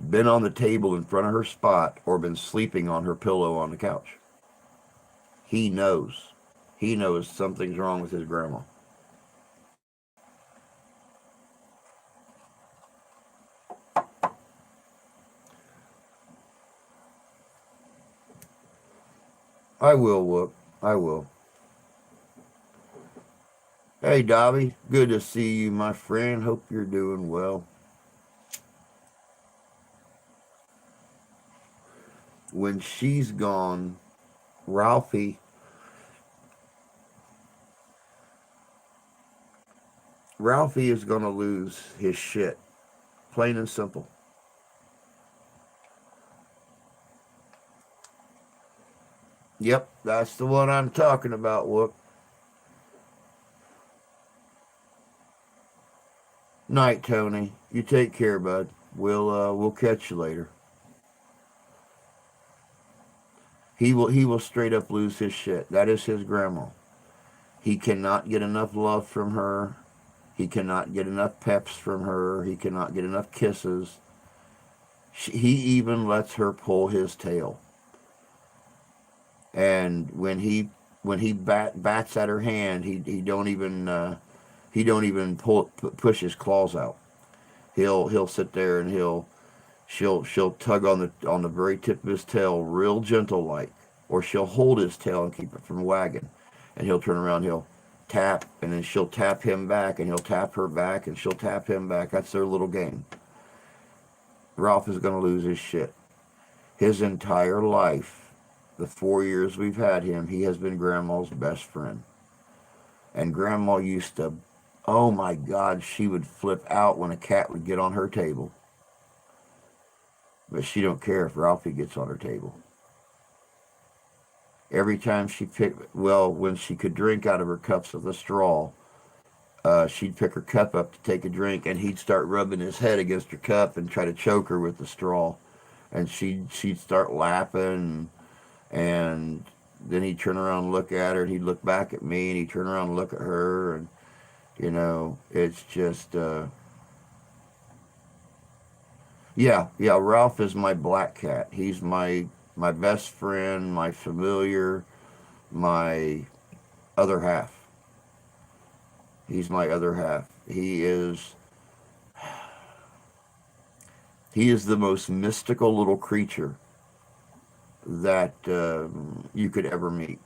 been on the table in front of her spot, or been sleeping on her pillow on the couch. He knows. He knows something's wrong with his grandma. I will, Whoop. I will. Hey, Dobby. Good to see you, my friend. Hope you're doing well. When she's gone, Ralphie Ralphie is going to lose his shit. Plain and simple. Yep, that's the one I'm talking about, Whoop. Night, Tony. You take care, bud. We'll catch you later. He will straight up lose his shit. That is his grandma. He cannot get enough love from her. He cannot get enough peps from her. He cannot get enough kisses. He even lets her pull his tail. And when he bats at her hand, he don't even push his claws out. He'll sit there and she'll tug on the very tip of his tail, real gentle like, or she'll hold his tail and keep it from wagging, and he'll turn around, he'll tap, and then she'll tap him back, and he'll tap her back, and she'll tap him back. That's their little game. Ralph is going to lose his shit. His entire life, the 4 years we've had him, he has been Grandma's best friend. And Grandma used to, oh my God, she would flip out when a cat would get on her table. But she don't care if Ralphie gets on her table. Every time when she could drink out of her cups with a straw, she'd pick her cup up to take a drink, and he'd start rubbing his head against her cup and try to choke her with the straw. And she'd start laughing. And then he'd turn around and look at her, and he'd look back at me, and he'd turn around and look at her, and it's just, yeah. Ralph is my black cat. He's my best friend, my familiar, my other half. He's my other half. He is the most mystical little creature that you could ever meet.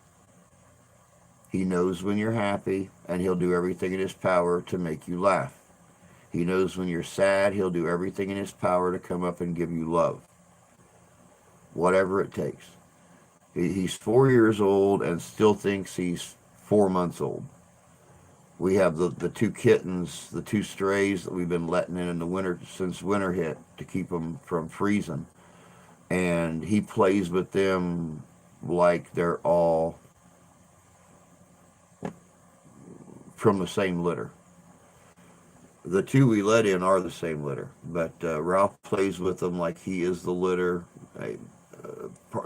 He knows when you're happy, and he'll do everything in his power to make you laugh. He knows when you're sad, he'll do everything in his power to come up and give you love, whatever it takes. He's 4 years old and still thinks he's 4 months old. We have the two kittens, the two strays that we've been letting in the winter since winter hit to keep them from freezing. And he plays with them like they're all from the same litter. The two we let in are the same litter, but Ralph plays with them like he is the litter, a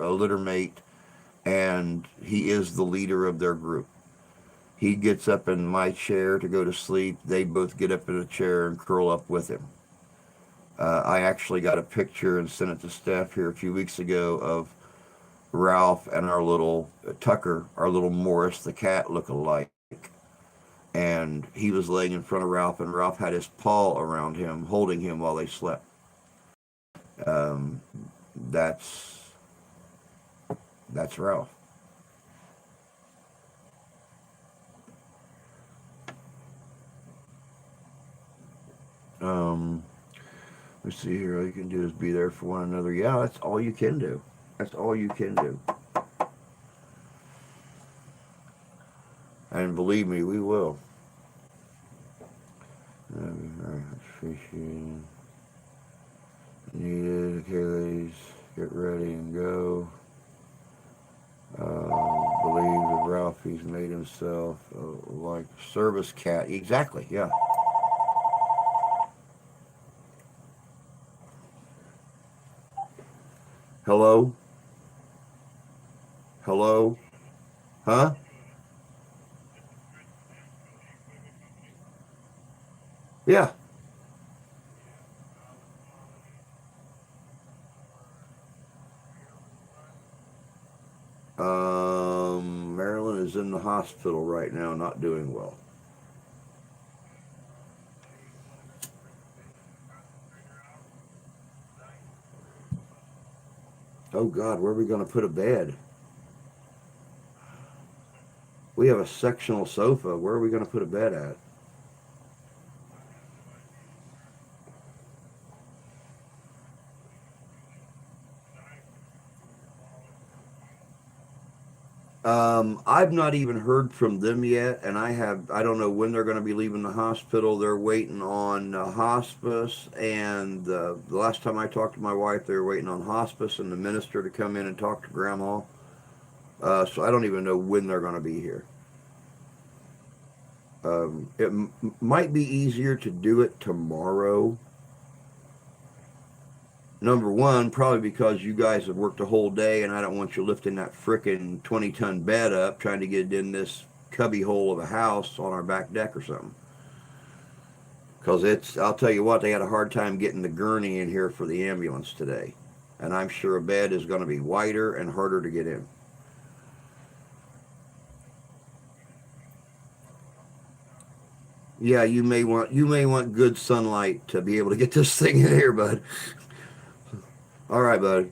litter mate, and he is the leader of their group. He gets up in my chair to go to sleep. They both get up in a chair and curl up with him. I actually got a picture and sent it to Steph here a few weeks ago of Ralph and our little Tucker, our little Morris, the cat, look alike. And he was laying in front of Ralph, and Ralph had his paw around him, holding him while they slept. Um, that's that's Ralph. Um, let's see here. All you can do is be there for one another. Yeah, that's all you can do. That's all you can do. And believe me, we will. Fishing needed. Okay, ladies, get ready and go. Believe that Ralphie's made himself like service cat. Exactly. Yeah. Hello. Hello. Huh? Yeah. Marilyn is in the hospital right now, not doing well. Oh God, where are we going to put a bed? We have a sectional sofa. Where are we going to put a bed at? I've not even heard from them yet, and I don't know when they're going to be leaving the hospital. They're waiting on hospice, and the last time I talked to my wife, they were waiting on hospice and the minister to come in and talk to Grandma. So I don't even know when they're going to be here. It might be easier to do it tomorrow. Number one, probably because you guys have worked a whole day, and I don't want you lifting that frickin' 20-ton bed up trying to get it in this cubby hole of a house on our back deck or something. Because I'll tell you what, they had a hard time getting the gurney in here for the ambulance today. And I'm sure a bed is going to be wider and harder to get in. Yeah, you may want good sunlight to be able to get this thing in here, bud. All right, buddy.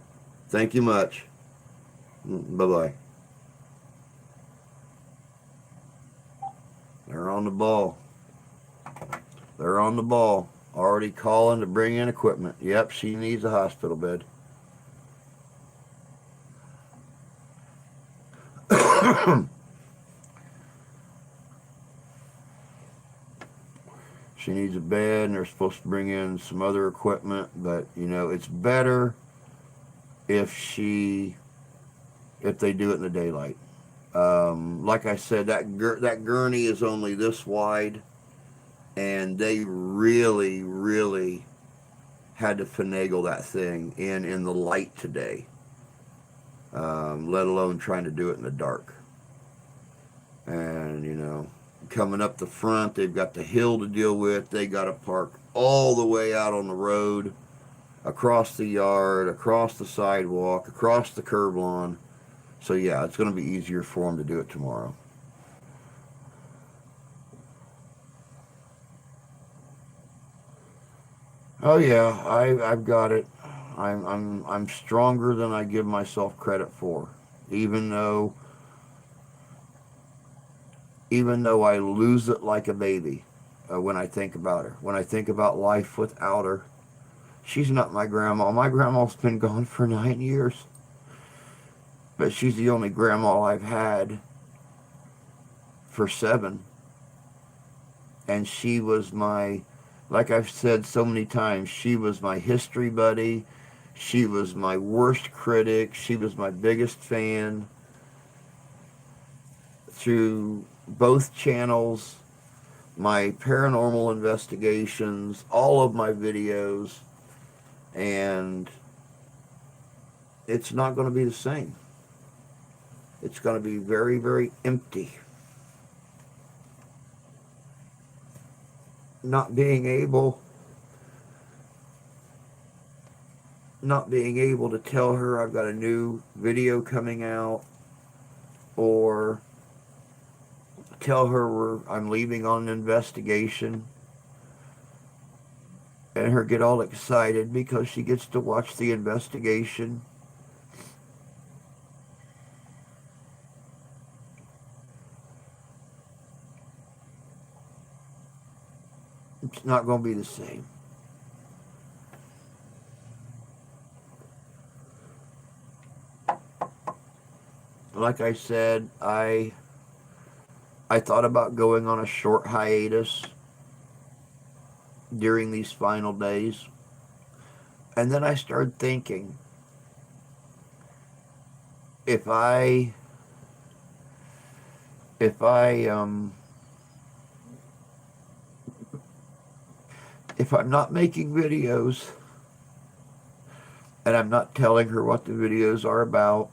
Thank you much. Bye bye. They're on the ball. They're on the ball. Already calling to bring in equipment. Yep, she needs a hospital bed. She needs a bed, and they're supposed to bring in some other equipment. But it's better if she if they do it in the daylight. Like I said, that gurney is only this wide, and they really, really had to finagle that thing in the light today. let alone trying to do it in the dark. And, coming up the front, they've got the hill to deal with. They got to park all the way out on the road, across the yard, across the sidewalk, across the curb lawn. So, yeah, it's going to be easier for them to do it tomorrow. Oh yeah, I've got it. I'm stronger than I give myself credit for. Even though even though I lose it like a baby when I think about her. When I think about life without her, she's not my grandma. My grandma's been gone for 9 years, but she's the only grandma I've had for 7, and she was my, like I've said so many times, she was my history buddy. She was my worst critic. She was my biggest fan through both channels, my paranormal investigations, all of my videos, and it's not going to be the same. It's going to be very, very empty. Not being able not being able to tell her I've got a new video coming out, or tell her I'm leaving on an investigation, and her get all excited because she gets to watch the investigation. It's not going to be the same. Like I said, I thought about going on a short hiatus during these final days. And then I started thinking, if I if I if I'm not making videos and I'm not telling her what the videos are about,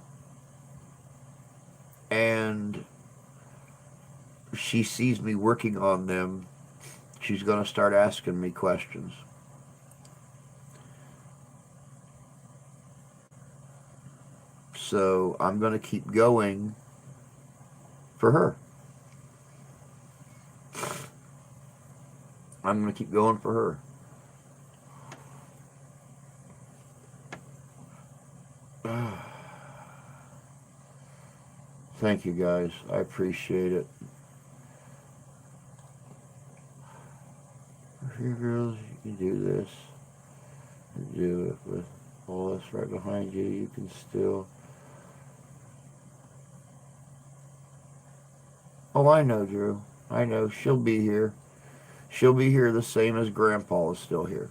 and she sees me working on them, she's going to start asking me questions. So I'm going to keep going for her. I'm going to keep going for her. Thank you guys. I appreciate it. You girls, you can do this. Do it with all this right behind you. You can still. Oh, I know, Drew. I know. She'll be here. She'll be here the same as Grandpa is still here.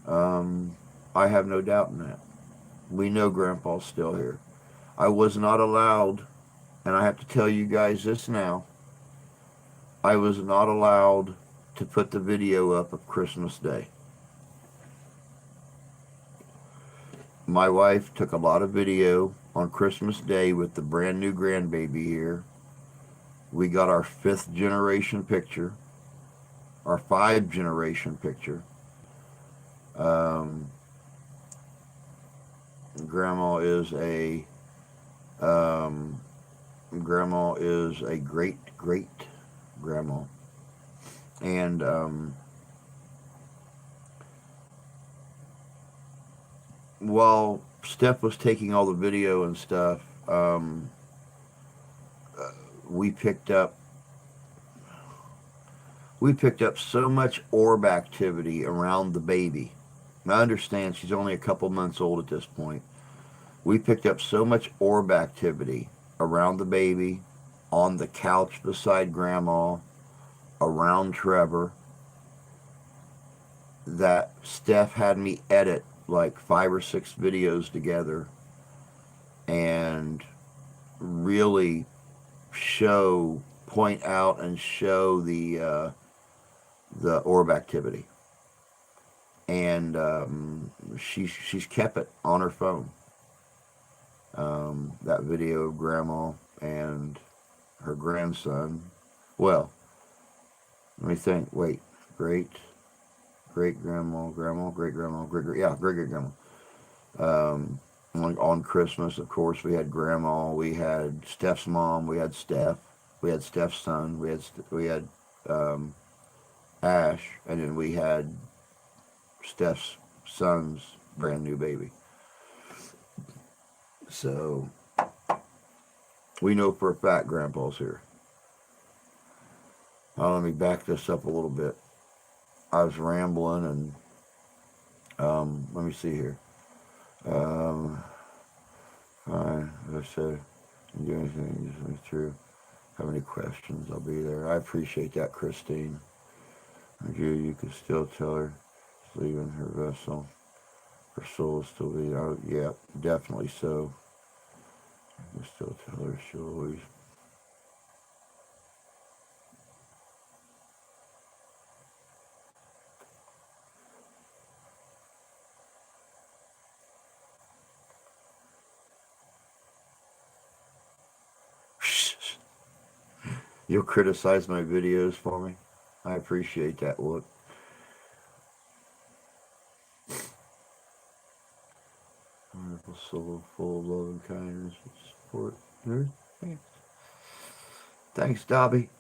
Um, I have no doubt in that. We know Grandpa's still here. I was not allowed, and I have to tell you guys this now, I was not allowed to put the video up of Christmas Day. My wife took a lot of video on Christmas Day with the brand new grandbaby here. We got our 5th generation picture, our 5 generation picture. Um, grandma is a um, grandma is a great great grandma, and while Steph was taking all the video and stuff, we picked up so much orb activity around the baby. Now, I understand she's only a couple months old at this point. We picked up so much orb activity around the baby, on the couch beside Grandma, around Trevor, that Steph had me edit like 5 or 6 videos together and really point out and show the orb activity. And she's kept it on her phone. That video of Grandma and her grandson. Well, let me think. Wait, great, great grandma, grandma, great grandma, yeah, great great grandma. Um, on Christmas, of course, we had Grandma, we had Steph's mom, we had Steph, we had Steph's son, we had um, Ash, and then we had Steph's son's brand new baby. So we know for a fact Grandpa's here. Let me back this up a little bit. I was rambling, and let me see here. Um, fine, as I said, can do anything. Just make sure. Have any questions? I'll be there. I appreciate that, Christine. You can still tell her she's leaving her vessel. Her soul is still beating. Oh, yeah, definitely so. You can still tell her she'll always. You'll criticize my videos for me. I appreciate that look. Wonderful soul, full of love and kindness and support. Thanks. Thanks, Dobby.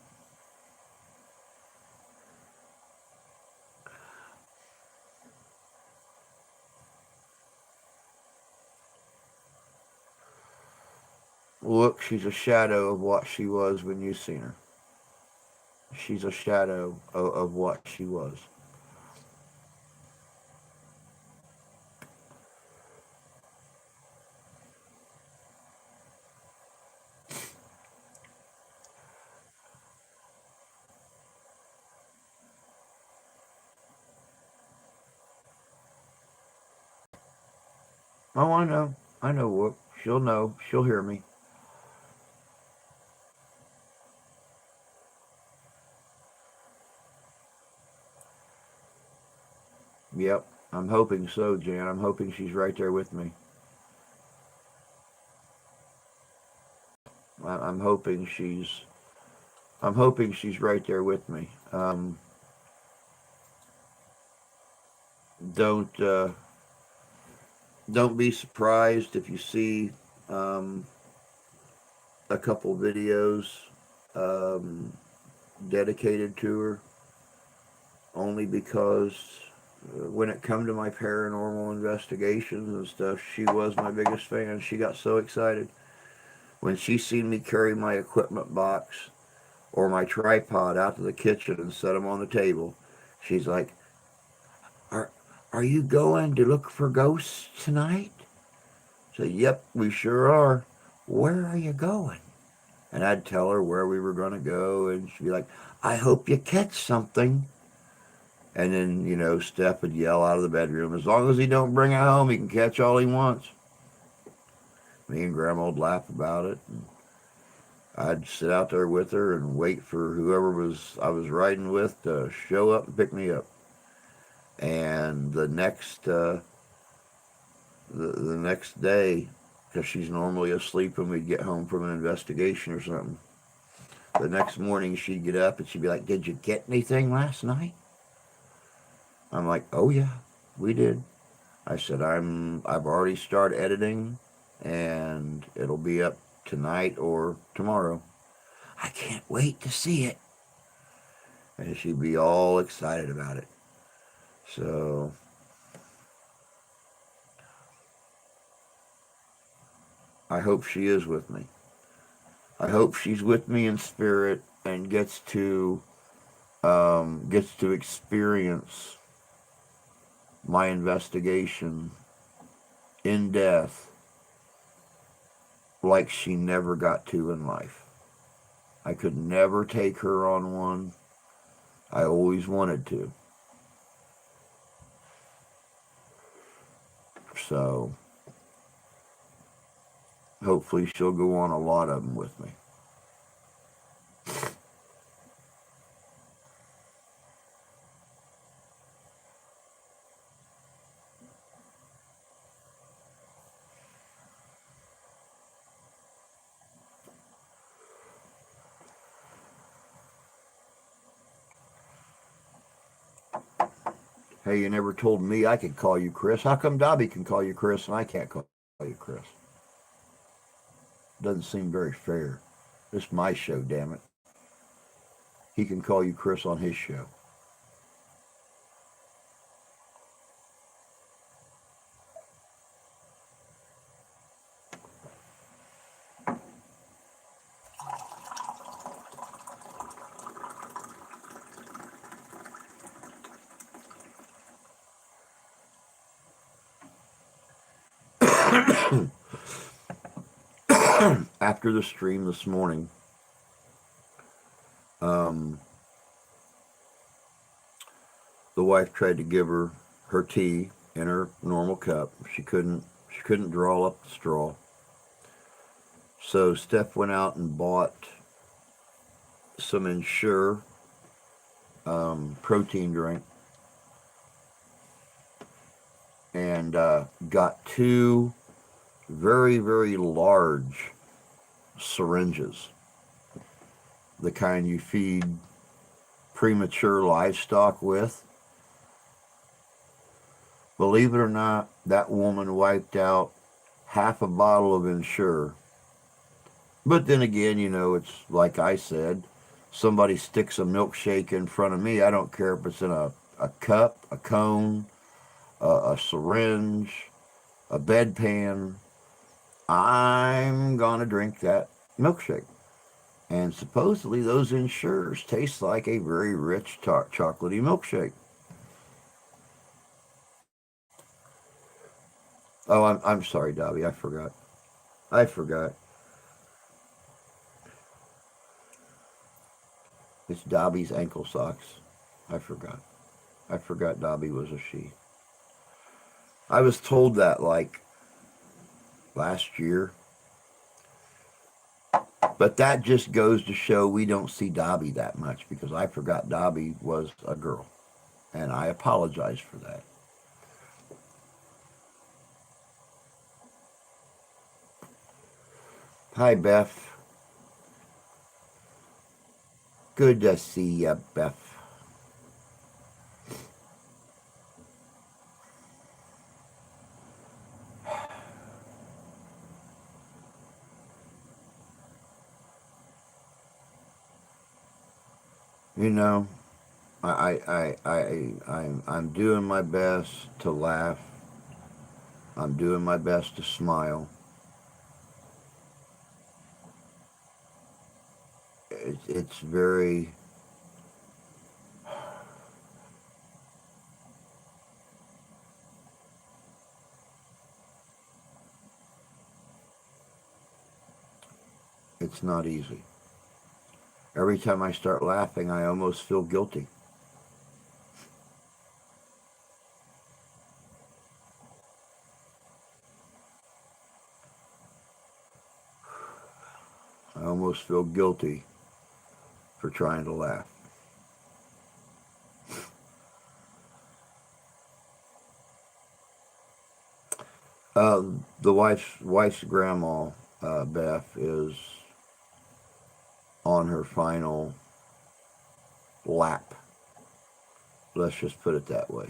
Look, she's a shadow of what she was when you seen her. She's a shadow of what she was. Oh, I know. I know what. She'll know. She'll hear me. Yep. I'm hoping so, Jan. I'm hoping she's right there with me. I'm hoping she's. I'm hoping she's right there with me. Don't don't be surprised if you see um, a couple videos um, dedicated to her, only because when it come to my paranormal investigations and stuff, she was my biggest fan. She got so excited when she seen me carry my equipment box or my tripod out to the kitchen and set them on the table. She's like, "Are are you going to look for ghosts tonight?" I said, "Yep, we sure are." "Where are you going?" And I'd tell her where we were going to go, and she'd be like, "I hope you catch something." And then, Steph would yell out of the bedroom, "As long as he don't bring it home, he can catch all he wants." Me and Grandma would laugh about it. And I'd sit out there with her and wait for whoever I was riding with to show up and pick me up. And the next day, because she's normally asleep when we get home from an investigation or something, the next morning she'd get up and she'd be like, "Did you get anything last night?" I'm like, "Oh yeah, we did." I said, I've already started editing, and it'll be up tonight or tomorrow." "I can't wait to see it." And she'd be all excited about it. So I hope she is with me. I hope she's with me in spirit and gets to experience my investigation in death like she never got to in life. I could never take her on one. I always wanted to. So hopefully she'll go on a lot of them with me. Hey, you never told me I could call you Chris. How come Dobby can call you Chris and I can't call you Chris? Doesn't seem very fair. It's my show, damn it. He can call you Chris on his show. After the stream this morning, um, the wife tried to give her tea in her normal cup. She couldn't draw up the straw. So Steph went out and bought some Ensure protein drink and got two very, very large syringes, the kind you feed premature livestock with. Believe it or not, that woman wiped out half a bottle of Ensure. But then again, it's like I said, somebody sticks a milkshake in front of me. I don't care if it's in a cup, a cone, a syringe, a bedpan. I'm going to drink that milkshake. And supposedly those Ensures taste like a very rich chocolatey milkshake. Oh, I'm sorry, Dobby. I forgot. I forgot. It's Dobby's ankle socks. I forgot. I forgot Dobby was a she. I was told that like last year, but that just goes to show we don't see Dobby that much because I forgot Dobby was a girl, and I apologize for that. Hi, Beth. Good to see you, Beth. You know, I'm doing my best to laugh. I'm doing my best to smile. It's very, it's not easy. Every time I start laughing, I almost feel guilty. I almost feel guilty for trying to laugh. The wife's grandma, Beth, is on her final lap. Let's just put it that way.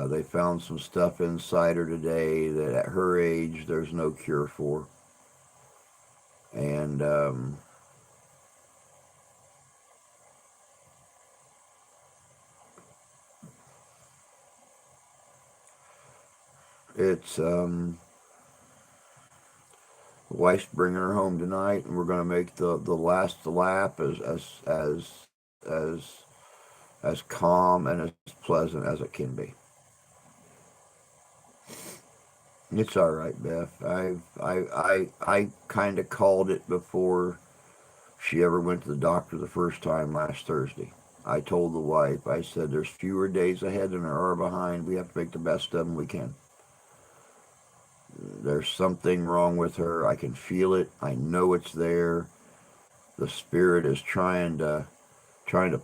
They found some stuff inside her today that at her age there's no cure for. And it's the wife's bringing her home tonight, and we're going to make the last lap as calm and as pleasant as it can be. It's all right, Beth. I kind of called it before she ever went to the doctor the first time last Thursday. I told the wife, I said, there's fewer days ahead than there are behind. We have to make the best of them we can. There's something wrong with her. I can feel it. I know it's there. The spirit is trying to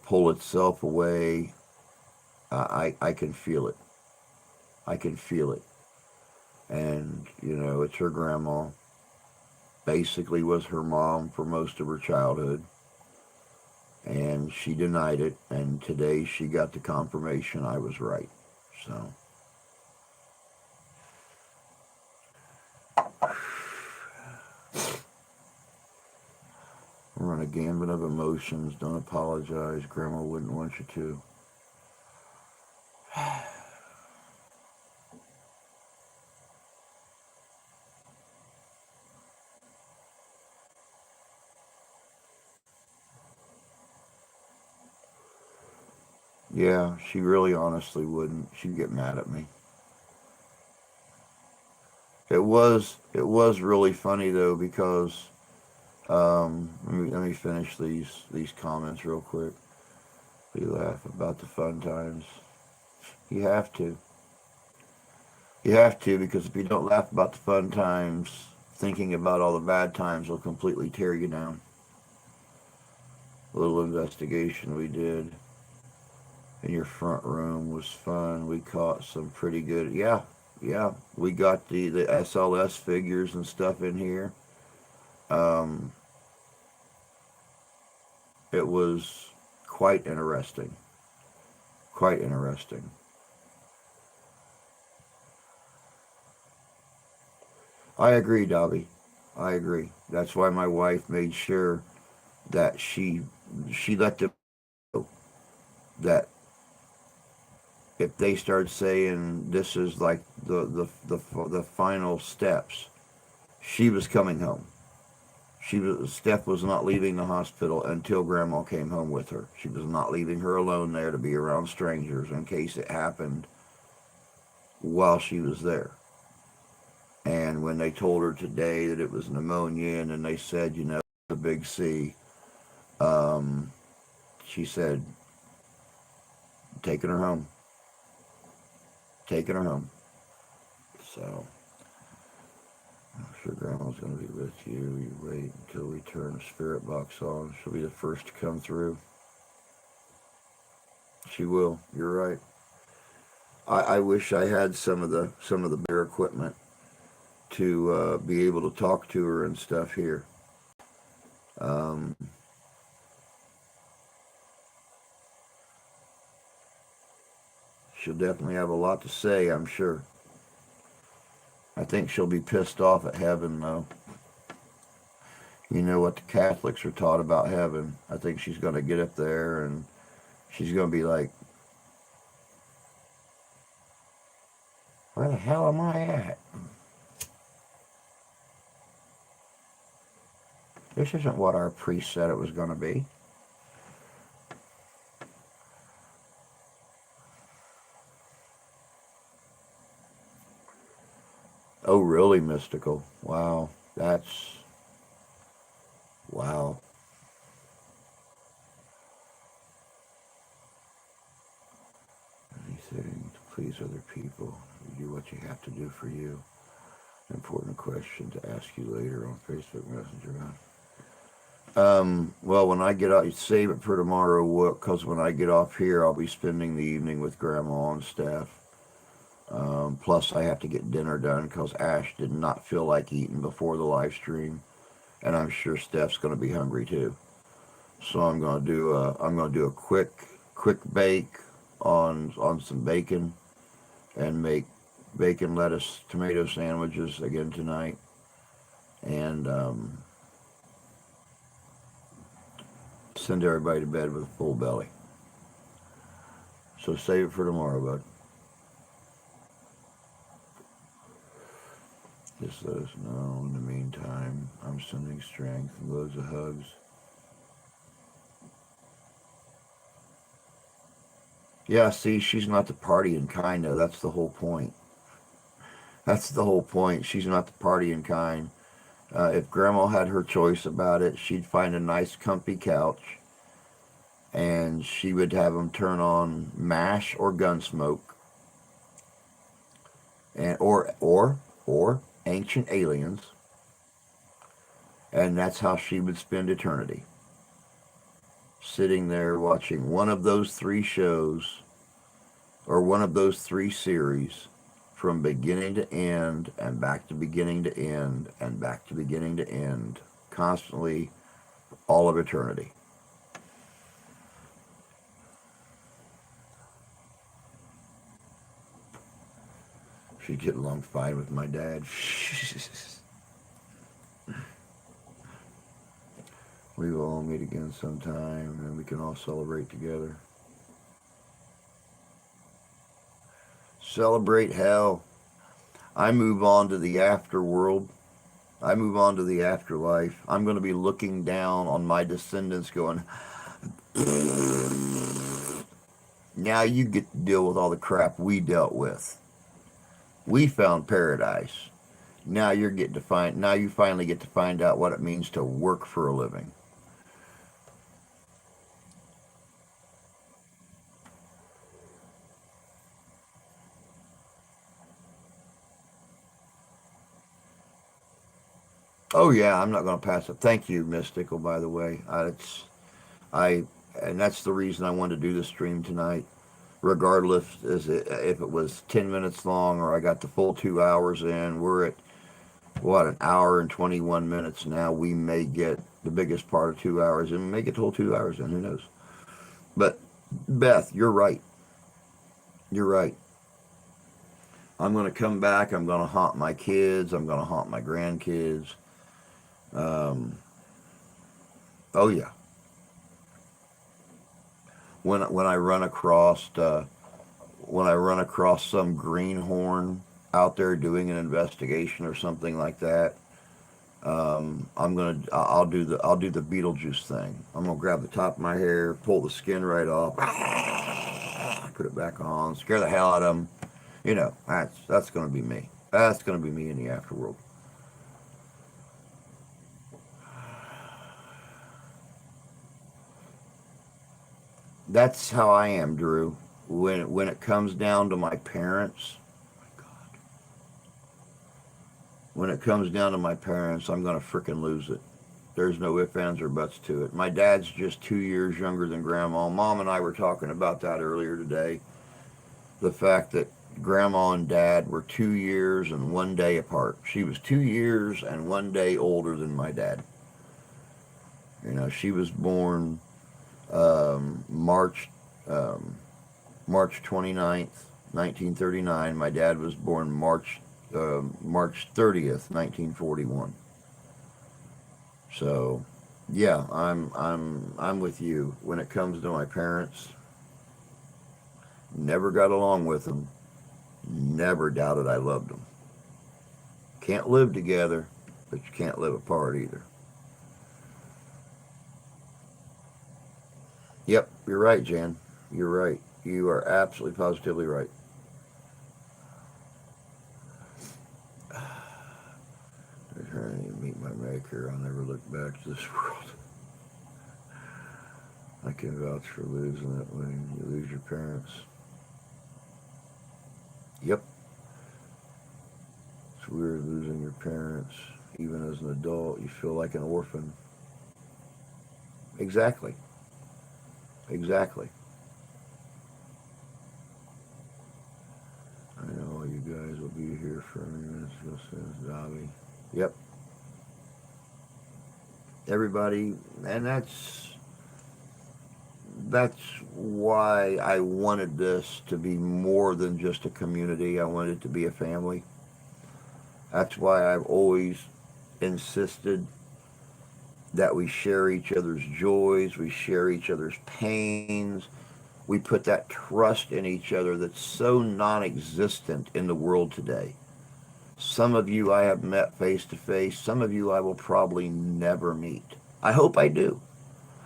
pull itself away. I can feel it. I can feel it. And it's her grandma. Basically, was her mom for most of her childhood, and she denied it, and today she got the confirmation I was right. So run a gambit of emotions. Don't apologize. Grandma wouldn't want you to. Yeah, she really honestly wouldn't. She'd get mad at me. It was really funny though, because let me finish these comments real quick. We laugh about the fun times. You have to. You have to, because if you don't laugh about the fun times, thinking about all the bad times will completely tear you down. A little investigation we did in your front room was fun. We caught some pretty good. Yeah, yeah. We got the SLS figures and stuff in here. Um, it was quite interesting. Quite interesting. I agree, Dobby. I agree. That's why my wife made sure that she let them know that if they start saying this is like the final steps, she was coming home. Steph was not leaving the hospital until Grandma came home with her. She was not leaving her alone there to be around strangers in case it happened while she was there. And when they told her today that it was pneumonia, and then they said, the big C, um, she said, taking her home, taking her home. So I'm sure Grandma's going to be with you. You wait until we turn the spirit box on. She'll be the first to come through. She will. You're right. I wish I had some of the better equipment to be able to talk to her and stuff here. Um, she'll definitely have a lot to say, I'm sure. I think she'll be pissed off at heaven, though. You know what the Catholics are taught about heaven. I think she's going to get up there and she's going to be like, where the hell am I at? This isn't what our priest said it was going to be. Oh, really mystical. Wow. That's, wow. Anything to please other people. You do what you have to do for you. An important question to ask you later on Facebook Messenger. Well, when I get out, save it for tomorrow, because when I get off here, I'll be spending the evening with Grandma and staff. Plus, I have to get dinner done because Ash did not feel like eating before the live stream, and I'm sure Steph's going to be hungry too. So I'm going to do a quick bake on some bacon, and make bacon, lettuce, tomato sandwiches again tonight, and send everybody to bed with a full belly. So save it for tomorrow, bud. Just let us know. In the meantime, I'm sending strength and loads of hugs. Yeah, see, she's not the partying kind of. That's the whole point. That's the whole point. She's not the partying kind. If Grandma had her choice about it, she'd find a nice, comfy couch, and she would have them turn on MASH or Gunsmoke, and or Ancient Aliens, and that's how she would spend eternity, sitting there watching one of those three shows or one of those three series from beginning to end and back to beginning to end and back to beginning to end, constantly, all of eternity. She'd get along fine with my dad. We will all meet again sometime and we can all celebrate together. Celebrate hell. I move on to the afterworld. I move on to the afterlife. I'm going to be looking down on my descendants going, now you get to deal with all the crap we dealt with. We found paradise. Now now you finally get to find out what it means to work for a living. Oh yeah, I'm not going to pass it. Thank you, Mystical, by the way. I and that's the reason I wanted to do the stream tonight. Regardless if it was 10 minutes long or I got the full 2 hours in, we're at what, an hour and 21 minutes now. We may get the biggest part of 2 hours and may get the whole 2 hours in. Who knows? But Beth, you're right. You're right. I'm going to come back. I'm going to haunt my kids. I'm going to haunt my grandkids. Um, oh yeah. When I run across some greenhorn out there doing an investigation or something like that, I'll do the Beetlejuice thing. I'm gonna grab the top of my hair, pull the skin right off, put it back on, scare the hell out of them. That's gonna be me. That's gonna be me in the afterworld. That's how I am, Drew. When it comes down to my parents, my God, when it comes down to my parents, I'm gonna frickin' lose it. There's no ifs, ands, or buts to it. My dad's just 2 years younger than Grandma. Mom and I were talking about that earlier today. The fact that Grandma and Dad were 2 years and 1 day apart. She was 2 years and 1 day older than my dad. She was born um, March um, March 29th, 1939. My dad was born March 30th, 1941. So, yeah, I'm with you. When it comes to my parents, never got along with them. Never doubted I loved them. Can't live together, but you can't live apart either. Yep, you're right, Jan. You're right. You are absolutely positively right. I'm trying to meet my maker. I'll never look back to this world. I can vouch for losing it when you lose your parents. Yep, it's weird losing your parents. Even as an adult, you feel like an orphan. Exactly. Exactly. I know all you guys will be here for a minute. Says Dobby. Yep. Everybody, and that's why I wanted this to be more than just a community. I wanted it to be a family. That's why I've always insisted that we share each other's joys, we share each other's pains, we put that trust in each other that's so non existent in the world today. Some of you I have met face to face, some of you I will probably never meet. I hope I do.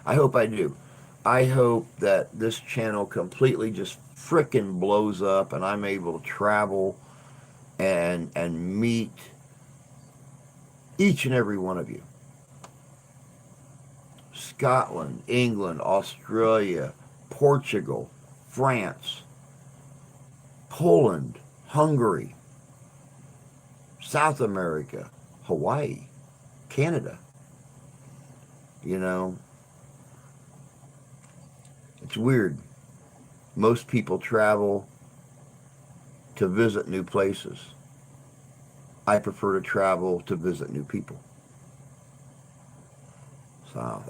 I hope I do. I hope that this channel completely just frickin' blows up and I'm able to travel and meet each and every one of you. Scotland, England, Australia, Portugal, France, Poland, Hungary, South America, Hawaii, Canada. You know, it's weird. Most people travel to visit new places. I prefer to travel to visit new people. So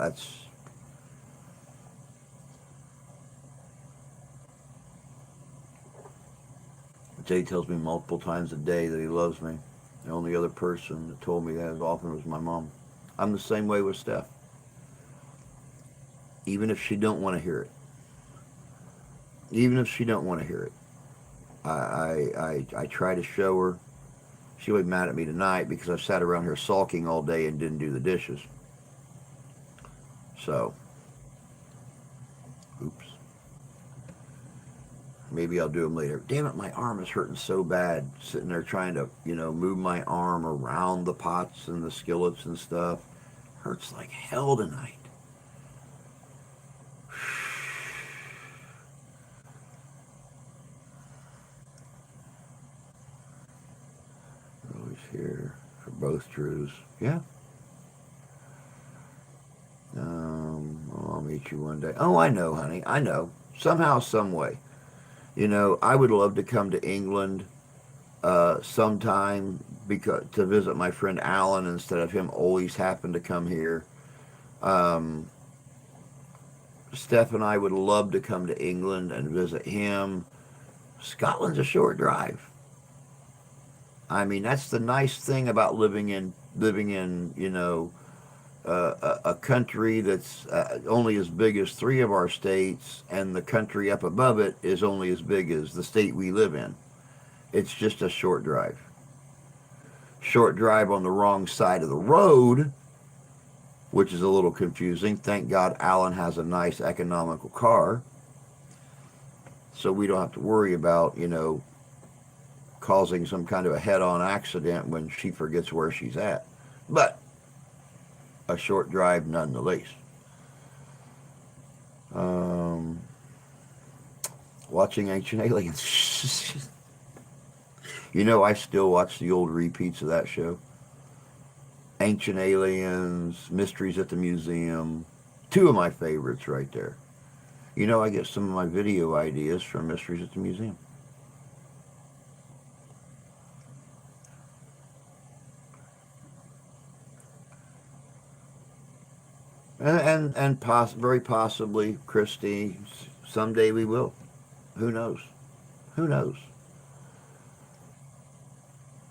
Jay tells me multiple times a day that he loves me. The only other person that told me that as often was my mom. I'm the same way with Steph. Even if she don't want to hear it. Even if she don't want to hear it. I try to show her. She'll be mad at me tonight because I sat around here sulking all day and didn't do the dishes. So, oops. Maybe I'll do them later. Damn it, my arm is hurting so bad. Sitting there trying to, move my arm around the pots and the skillets and stuff. Hurts like hell tonight. Always here for both Drews. Yeah. I'll meet you one day. Oh, I know, honey. I know. Somehow, some way. I would love to come to England sometime because to visit my friend Alan instead of him always happen to come here. Um, Steph and I would love to come to England and visit him. Scotland's a short drive. I mean, that's the nice thing about living in a country that's only as big as three of our states, and the country up above it is only as big as the state we live in. It's just a short drive. Short drive on the wrong side of the road, which is a little confusing. Thank God Alan has a nice economical car, so we don't have to worry about, causing some kind of a head-on accident when she forgets where she's at. But a short drive nonetheless. Um, Watching Ancient Aliens. I still watch the old repeats of that show. Ancient Aliens, Mysteries at the Museum. Two of my favorites right there. I get some of my video ideas from Mysteries at the Museum. And very possibly, Christy, someday we will. Who knows? Who knows?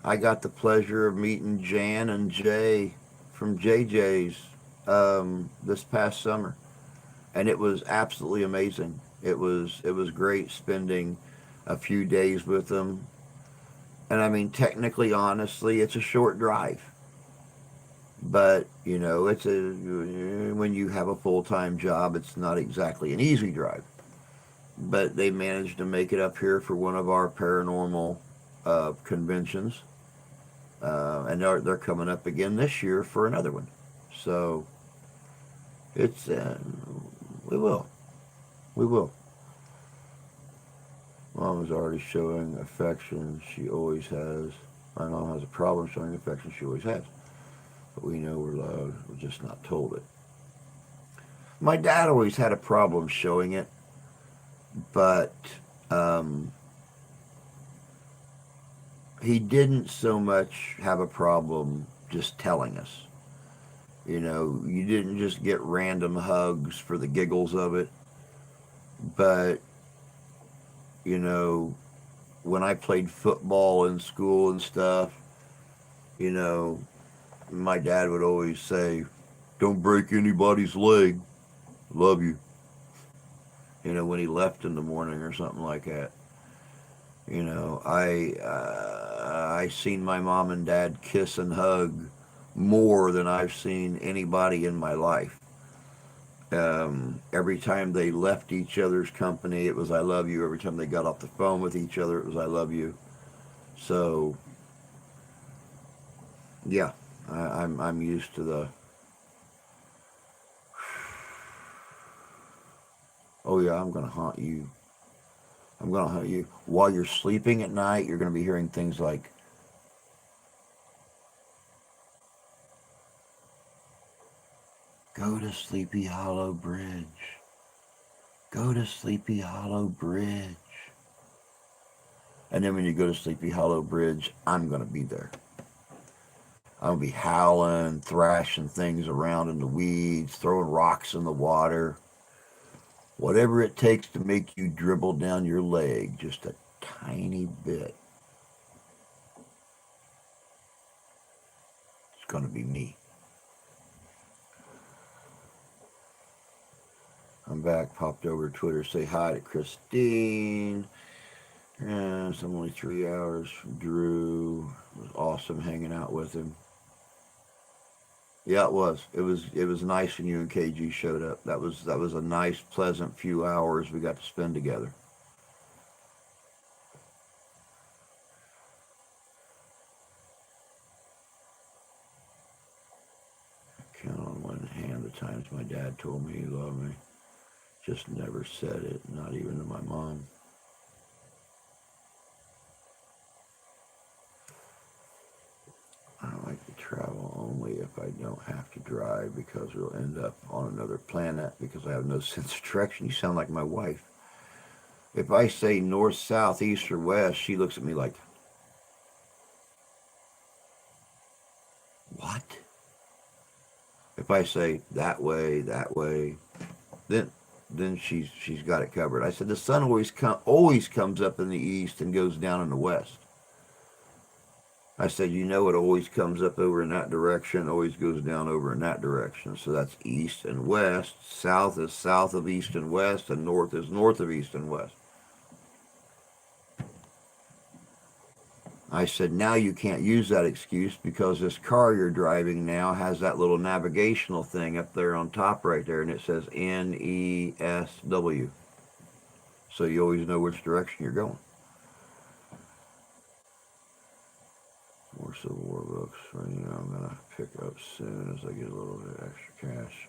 I got the pleasure of meeting Jan and Jay from JJ's this past summer, and it was absolutely amazing. It was great spending a few days with them. And I mean, technically, honestly, it's a short drive. But it's a when you have a full time job, it's not exactly an easy drive. But they managed to make it up here for one of our paranormal conventions, and they're coming up again this year for another one. So it's we will, we will. Mom is already showing affection. She always has. My mom has a problem showing affection. She always has. But we know we're loved. We're just not told it. My dad always had a problem showing it, but um, he didn't so much have a problem just telling us. You didn't just get random hugs for the giggles of it, but, you know, when I played football in school and stuff, you know, my dad would always say, "Don't break anybody's leg. Love you." When he left in the morning or something like that. I seen my mom and dad kiss and hug more than I've seen anybody in my life. Every time they left each other's company, it was "I love you." Every time they got off the phone with each other, it was "I love you." So yeah, I'm used to the. Oh yeah, I'm gonna haunt you. I'm gonna haunt you while you're sleeping at night. You're gonna be hearing things like, "Go to Sleepy Hollow Bridge. Go to Sleepy Hollow Bridge." And then when you go to Sleepy Hollow Bridge, I'm gonna be there. I'm gonna be howling, thrashing things around in the weeds, throwing rocks in the water. Whatever it takes to make you dribble down your leg just a tiny bit. going to be me. I'm back. Popped over to Twitter. Say hi to Christine. And it's only 3 hours from Drew. It was awesome hanging out with him. Yeah, it was. It was nice when you and KG showed up. That was a nice, pleasant few hours we got to spend together. Count on one hand the times my dad told me he loved me. Just never said it, not even to my mom. I like to travel only if I don't have to drive because we'll end up on another planet because I have no sense of direction. You sound like my wife. If I say north, south, east, or west, she looks at me like, what? If I say that way, then she's got it covered. I said the sun always comes up in the east and goes down in the west. I said, you know, it always comes up over in that direction, always goes down over in that direction. So that's east and west. South is south of east and west, and north is north of east and west. I said, now you can't use that excuse because this car you're driving now has that little navigational thing up there on top right there, and it says NESW. So you always know which direction you're going. More Civil War books. I'm going to pick up soon as I get a little bit extra cash.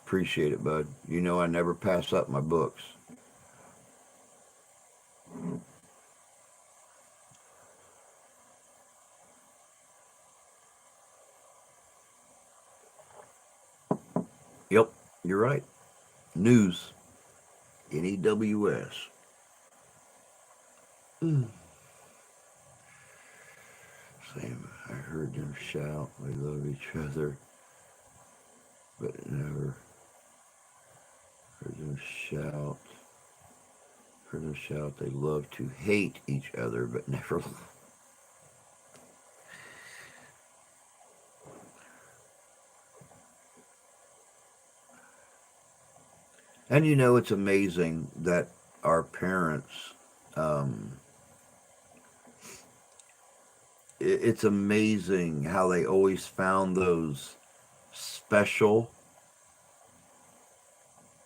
Appreciate it, bud. You know I never pass up my books. Yep, you're right. News. NEWS. Same. I heard them shout. They love each other. But never heard them shout. Heard them shout. They love to hate each other, but never. And you know, it's amazing that our parents, um, it's amazing how they always found those special,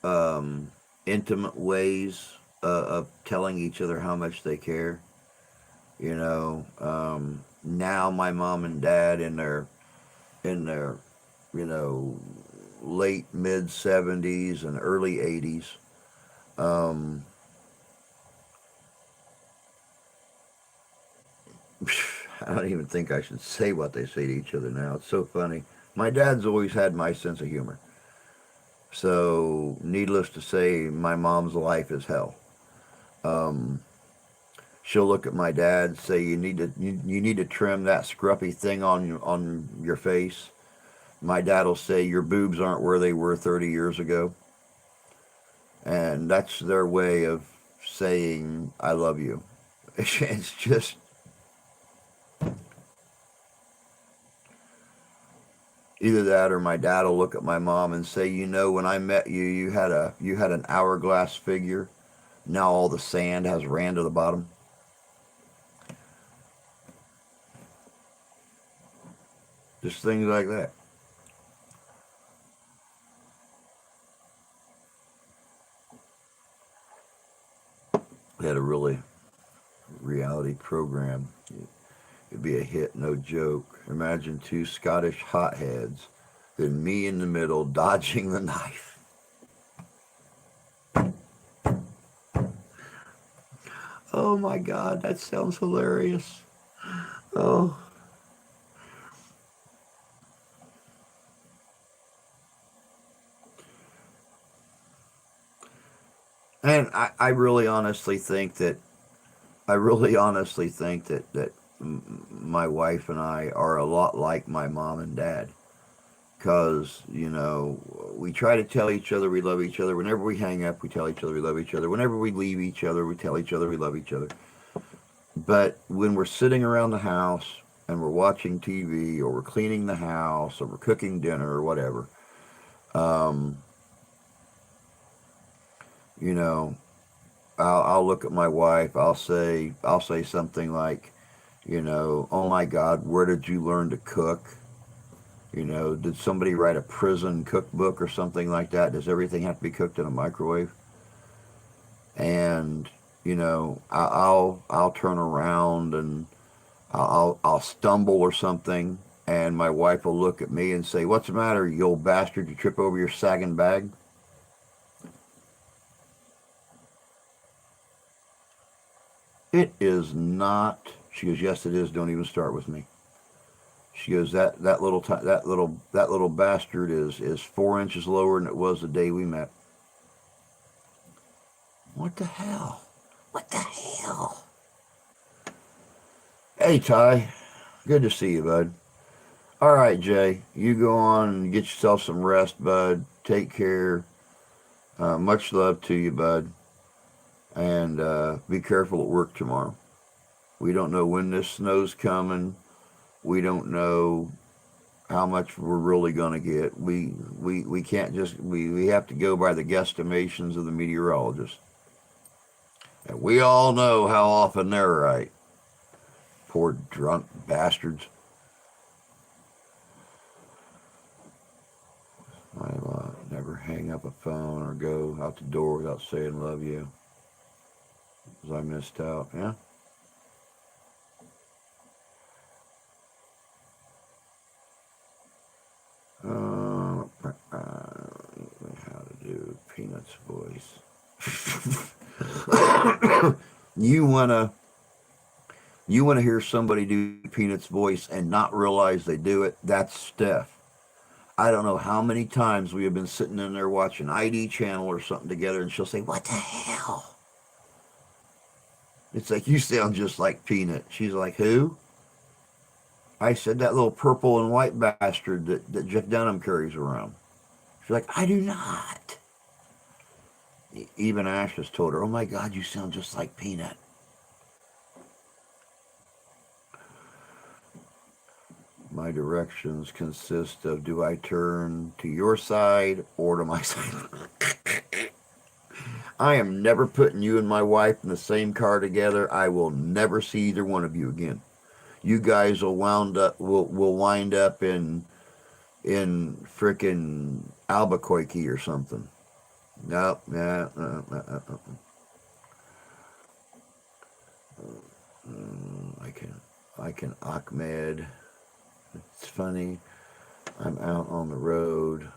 um, intimate ways of telling each other how much they care. Now my mom and dad in their, you know, late mid 70s and early 80s. Um, I don't even think I should say what they say to each other now. It's so funny. My dad's always had my sense of humor. So, needless to say, my mom's life is hell. Um, she'll look at my dad and say, you need to trim that scruffy thing on your face. My dad will say, your boobs aren't where they were 30 years ago. And that's their way of saying, I love you. It's just, either that or my dad will look at my mom and say, when I met you, you had an hourglass figure. Now all the sand has ran to the bottom. Just things like that. We had a really reality program. It'd be a hit, no joke. Imagine two Scottish hotheads, then me in the middle dodging the knife. Oh my God, that sounds hilarious. Oh. And I really honestly think that my wife and I are a lot like my mom and dad. Because, we try to tell each other we love each other. Whenever we hang up, we tell each other we love each other. Whenever we leave each other, we tell each other we love each other. But when we're sitting around the house and we're watching TV or we're cleaning the house or we're cooking dinner or whatever, um, you know, I'll look at my wife. I'll say something like, oh my God, where did you learn to cook? Did somebody write a prison cookbook or something like that? Does everything have to be cooked in a microwave? And I'll turn around and I'll stumble or something, and my wife will look at me and say, "What's the matter, you old bastard? You trip over your sagging bag?" It is not. She goes, "Yes, it is. Don't even start with me." She goes, that little bastard is 4 inches lower than it was the day we met." What the hell? What the hell? Hey Ty, good to see you, bud. All right, Jay, you go on and get yourself some rest, bud. Take care. Much love to you, bud, and be careful at work tomorrow. We don't know when this snow's coming. We don't know how much we're really going to get. We can't just we have to go by the guesstimations of the meteorologists. And we all know how often they're right. Poor drunk bastards. I'll never hang up a phone or go out the door without saying love you. Because I missed out. Yeah? How to do Peanut's voice. you wanna you wanna hear somebody do Peanut's voice and not realize they do it? That's Steph. I don't know how many times we have been sitting in there watching ID channel or something together, and she'll say, "What the hell?" It's like, "You sound just like Peanut." She's like, "Who?" I said, "That little purple and white bastard that Jeff Dunham carries around." She's like, "I do not." Even Ash has told her, "Oh my God, you sound just like Peanut." My directions consist of, do I turn to your side or to my side? I am never putting you and my wife in the same car together. I will never see either one of you again. You guys will wind up in frickin' Albuquerque or something. No, no, no, no, no, no. I can Ahmed. It's funny. I'm out on the road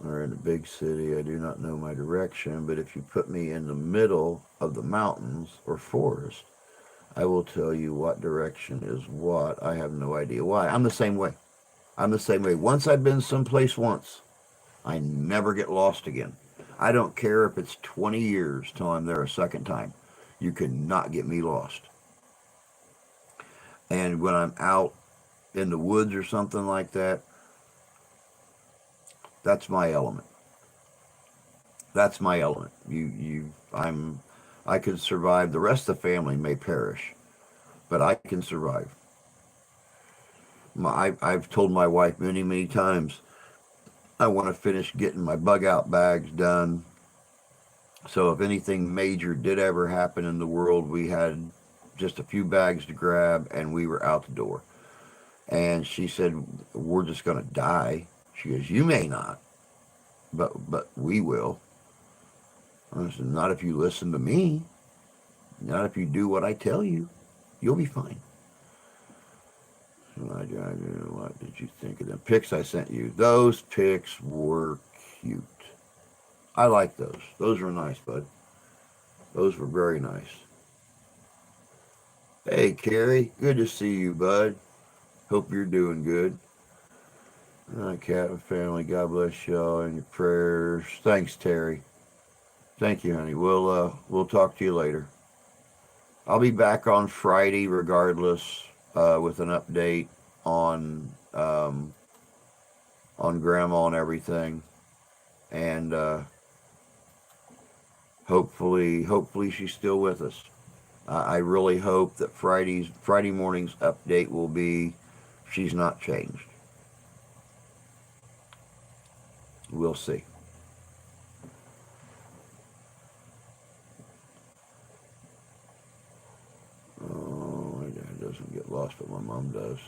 or in a big city. I do not know my direction, but if you put me in the middle of the mountains or forest, I will tell you what direction is what. I have no idea why. I'm the same way. I'm the same way. Once I've been someplace once, I never get lost again. I don't care if it's 20 years till I'm there a second time. You cannot get me lost. And when I'm out in the woods or something like that, that's my element. That's my element. I could survive. The rest of the family may perish, but I can survive. I've told my wife many, many times I want to finish getting my bug out bags done. So if anything major did ever happen in the world, we had just a few bags to grab and we were out the door. And she said, "We're just going to die." She goes, "You may not, but we will." I said, "Not if you listen to me. Not if you do what I tell you. You'll be fine." So what did you think of the pics I sent you? Those pics were cute. I like those. Those were nice, bud. Those were very nice. Hey, Carrie. Good to see you, bud. Hope you're doing good. Cat and family. God bless y'all and your prayers. Thanks, Terry. Thank you, honey. We'll talk to you later. I'll be back on Friday, regardless, with an update on on Grandma and everything, and hopefully she's still with us. I really hope that Friday morning's update will be she's not changed. We'll see. Oh, it doesn't get lost, but my mom does.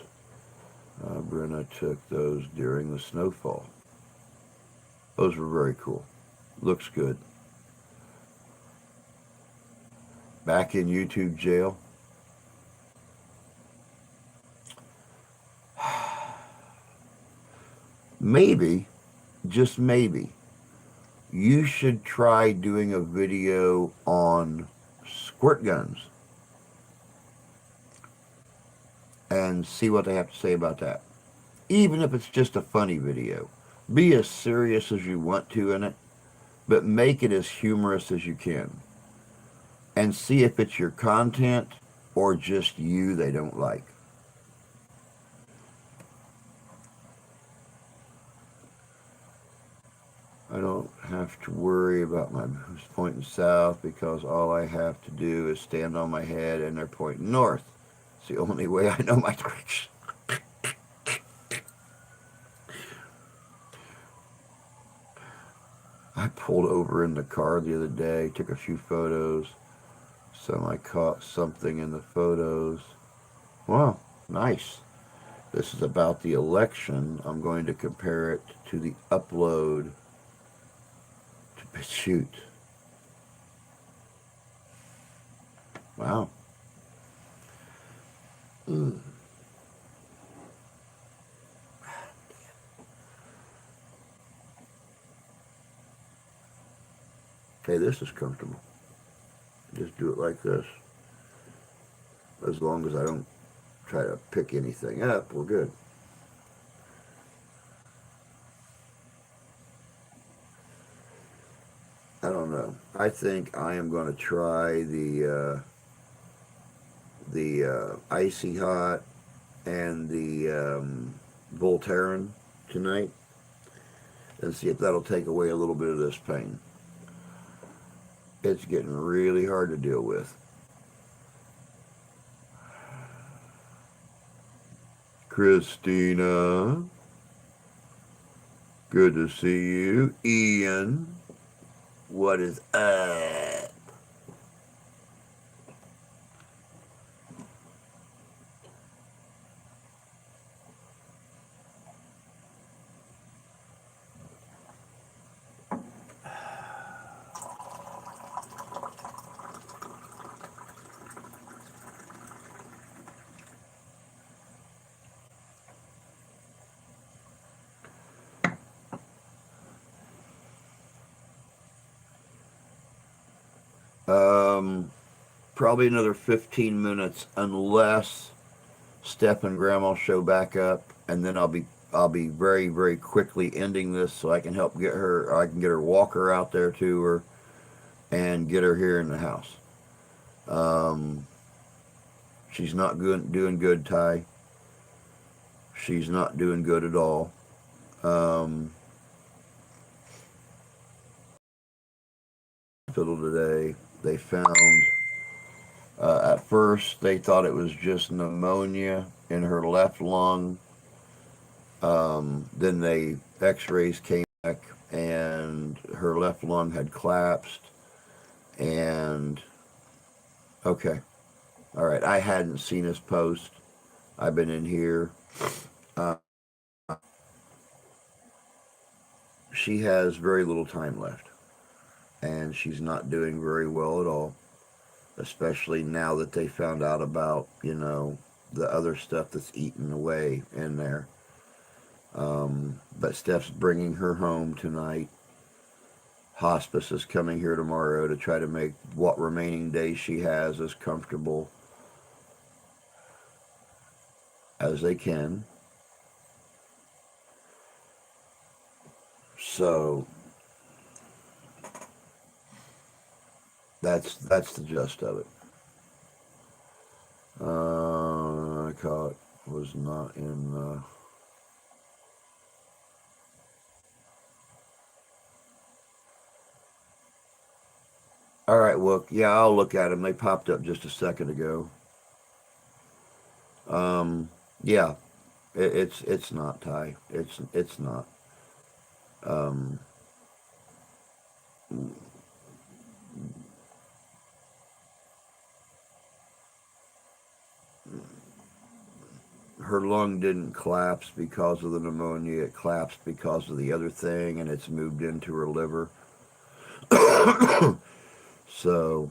Brenna took those during the snowfall. Those were very cool. Looks good. Back in YouTube jail. Maybe, just maybe, you should try doing a video on squirt guns and see what they have to say about that. Even if it's just a funny video. Be as serious as you want to in it, but make it as humorous as you can. And see if it's your content or just you they don't like. I don't have to worry about my moose pointing south because all I have to do is stand on my head and they're pointing north. It's the only way I know my direction. I pulled over in the car the other day, took a few photos. So I caught something in the photos. Wow, nice. This is about the election. I'm going to compare it to the upload to shoot. Wow. Mm. Hey, this is comfortable. Just do it like this. As long as I don't try to pick anything up, we're good. I don't know. I think I am going to try the icy hot and the Voltaren tonight and see if that'll take away a little bit of this pain. It's getting really hard to deal with. Christina, good to see you. Ian, what is up? Um, Probably another 15 minutes unless Steph and Grandma show back up, and then I'll be very very quickly ending this so I can help get her. I can get her walker out there to her and get her here in the house. Um, she's not good, doing good, Ty. She's not doing good at all. Um, Hospital today. They found at first they thought it was just pneumonia in her left lung. Then they X-rays came back and her left lung had collapsed. And okay, all right. I hadn't seen his post. I've been in here. Uh, she has very little time left, and she's not doing very well at all. Especially now that they found out about the other stuff that's eaten away in there. But Steph's bringing her home tonight. Hospice is coming here tomorrow to try to make what remaining days she has as comfortable as they can. So that's the gist of it. I caught was not in. All right, well, yeah, I'll look at them. They popped up just a second ago. Um, yeah, it's not Ty. It's not. Um, her lung didn't collapse because of the pneumonia. It collapsed because of the other thing, and it's moved into her liver. So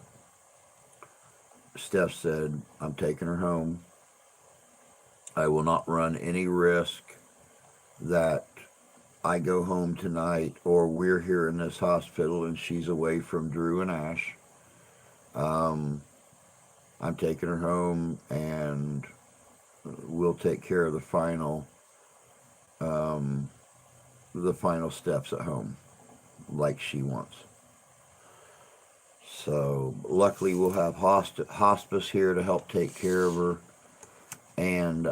Steph said, "I'm taking her home. I will not run any risk that I go home tonight or we're here in this hospital and she's away from Drew and Ash. Um, I'm taking her home and we'll take care of um, the final steps at home like she wants." So luckily we'll have hospice here to help take care of her, and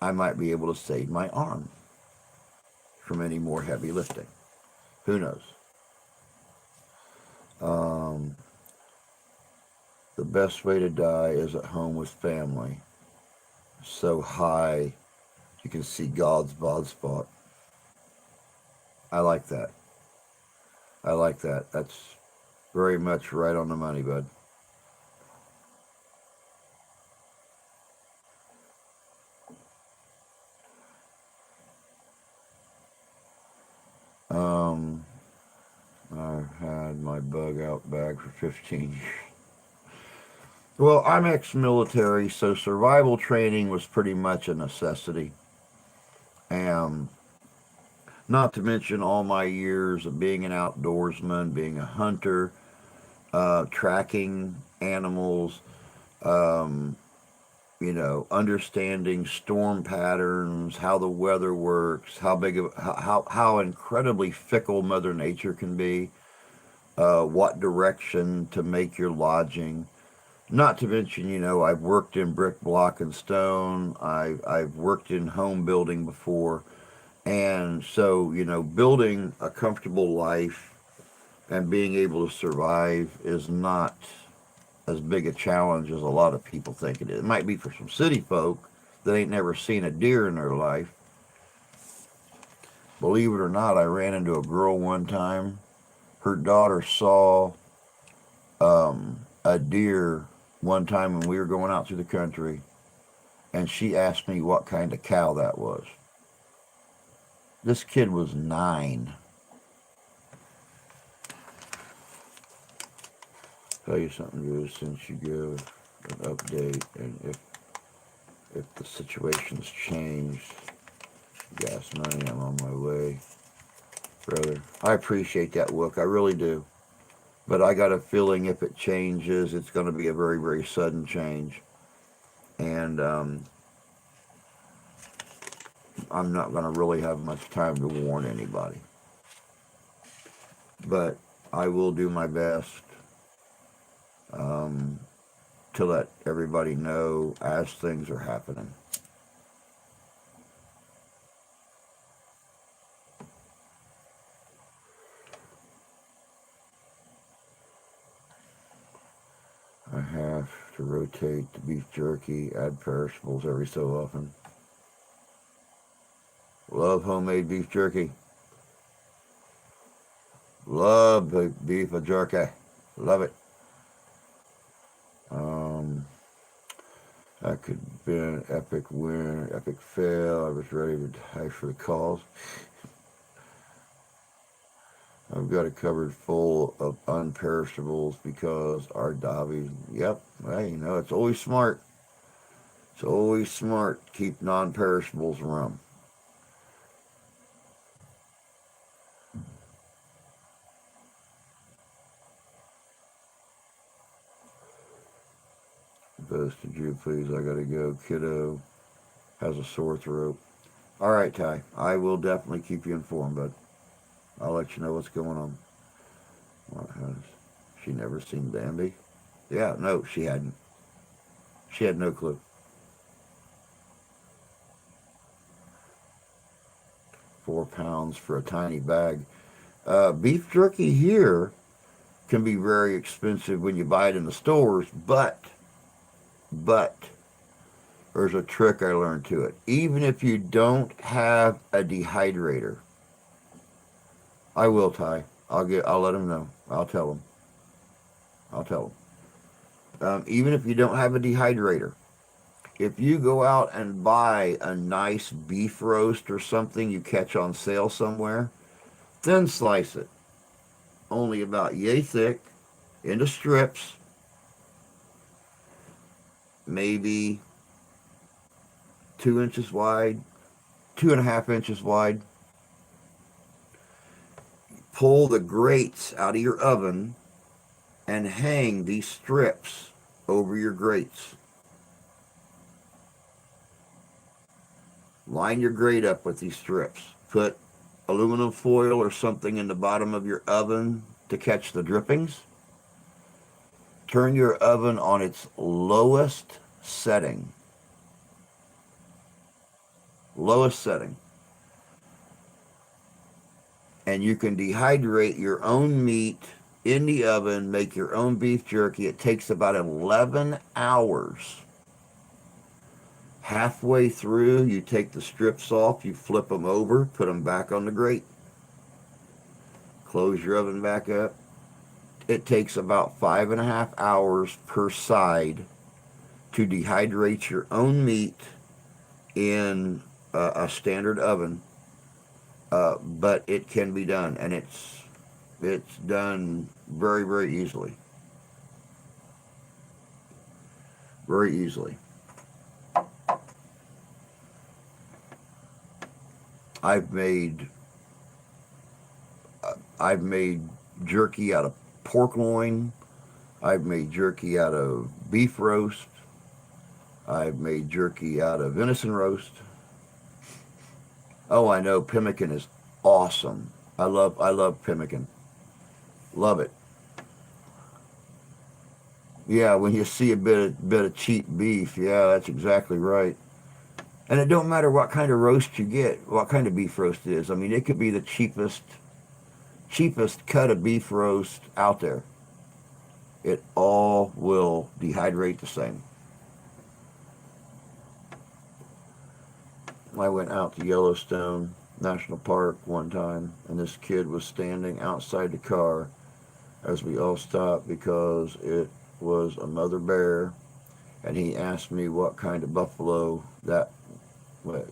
I might be able to save my arm from any more heavy lifting. Who knows? Um, the best way to die is at home with family, so high you can see God's bod spot. I like that. I like that. That's very much right on the money, bud. Um, I've had my bug out bag for 15 years. Well, I'm ex-military, so survival training was pretty much a necessity. And not to mention all my years of being an outdoorsman, being a hunter, tracking animals, um, understanding storm patterns, how the weather works, how big of how incredibly fickle Mother Nature can be, what direction to make your lodging. Not to mention, I've worked in brick, block, and stone. I've worked in home building before, and so building a comfortable life and being able to survive is not as big a challenge as a lot of people think it is. It might be for some city folk that ain't never seen a deer in their life. Believe it or not, I ran into a girl one time. Her daughter saw a deer one time when we were going out through the country, and she asked me what kind of cow that was. This kid was 9. Tell you something, Drew, since you give an update, and if the situation's changed, gas money, I'm on my way, brother. I appreciate that look, I really do. But I got a feeling if it changes, it's going to be a very, very sudden change. And I'm not going to really have much time to warn anybody. But I will do my best um, to let everybody know as things are happening. I have to rotate the beef jerky, add perishables every so often. Love homemade beef jerky. Love beef jerky. Love it. Um, that could have been an epic win, epic fail. I was ready to die for the cause. I've got a cupboard full of unperishables because our Dobby. Yep. Hey, it's always smart. It's always smart to keep non-perishables around. Posted you, please. I gotta go. Kiddo has a sore throat. All right, Ty. I will definitely keep you informed, bud. I'll let you know what's going on. What has she never seen Bambi? Yeah, no, she hadn't. She had no clue. 4 pounds for a tiny bag. Beef jerky here can be very expensive when you buy it in the stores, but there's a trick I learned to it. Even if you don't have a dehydrator, I will, Ty. I'll let them know. I'll tell them. Even if you don't have a dehydrator, if you go out and buy a nice beef roast or something you catch on sale somewhere, then slice it. Only about yay thick into strips, maybe 2 inches wide, 2.5 inches wide. Pull the grates out of your oven and hang these strips over your grates. Line your grate up with these strips. Put aluminum foil or something in the bottom of your oven to catch the drippings. Turn your oven on its lowest setting. Lowest setting. And you can dehydrate your own meat in the oven, make your own beef jerky. It takes about 11 hours. Halfway through, you take the strips off, you flip them over, put them back on the grate. Close your oven back up. It takes about 5.5 hours per side to dehydrate your own meat in a standard oven, but it can be done, and it's done very, very easily. Very easily. I've made I've made jerky out of pork loin. I've made jerky out of beef roast. I've made jerky out of venison roast. Oh, I know pemmican is awesome. I love pemmican. Love it. Yeah, when you see a bit of cheap beef, yeah, that's exactly right. And it don't matter what kind of roast you get, what kind of beef roast it is. I mean, it could be the cheapest cut of beef roast out there. It all will dehydrate the same. I went out to Yellowstone National Park one time, and this kid was standing outside the car as we all stopped because it was a mother bear, and he asked me what kind of buffalo that was.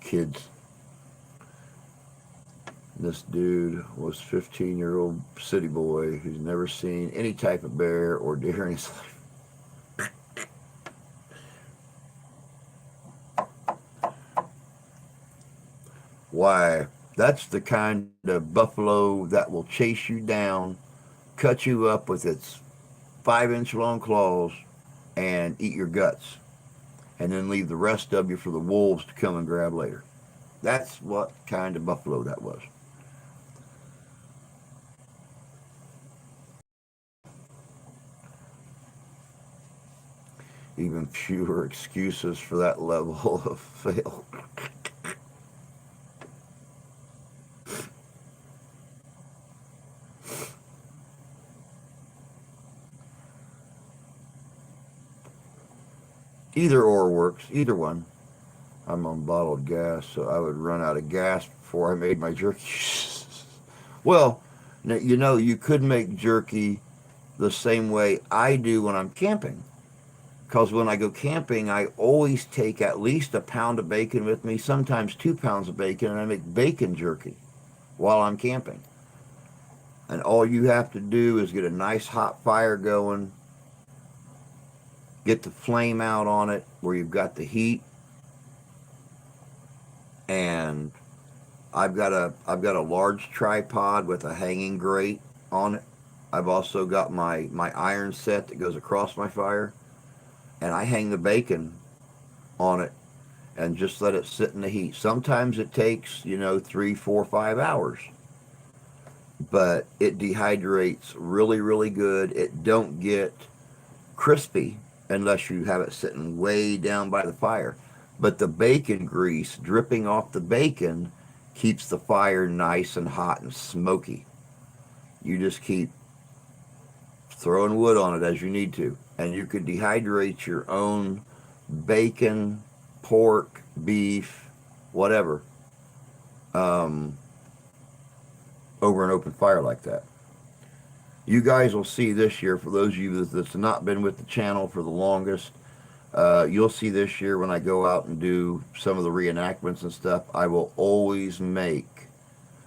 Kids. This dude was 15-year-old city boy who's never seen any type of bear or deer in his life. Why? That's the kind of buffalo that will chase you down, cut you up with its 5 inch long claws, and eat your guts, and then leave the rest of you for the wolves to come and grab later. That's what kind of buffalo that was. Even fewer excuses for that level of fail. Either or works, either one. I'm on bottled gas, so I would run out of gas before I made my jerky. Well, you could make jerky the same way I do when I'm camping. Because when I go camping, I always take at least a pound of bacon with me, sometimes 2 pounds of bacon, and I make bacon jerky while I'm camping. And all you have to do is get a nice hot fire going, get the flame out on it where you've got the heat, and I've got a large tripod with a hanging grate on it. I've also got my iron set that goes across my fire, and I hang the bacon on it and just let it sit in the heat. Sometimes it takes 3, 4, 5 hours, but it dehydrates really, really good. It don't get crispy unless you have it sitting way down by the fire. But the bacon grease dripping off the bacon keeps the fire nice and hot and smoky. You just keep throwing wood on it as you need to. And you could dehydrate your own bacon, pork, beef, whatever, um, over an open fire like that. You guys will see this year, for those of you that's not been with the channel for the longest, you'll see this year when I go out and do some of the reenactments and stuff, I will always make,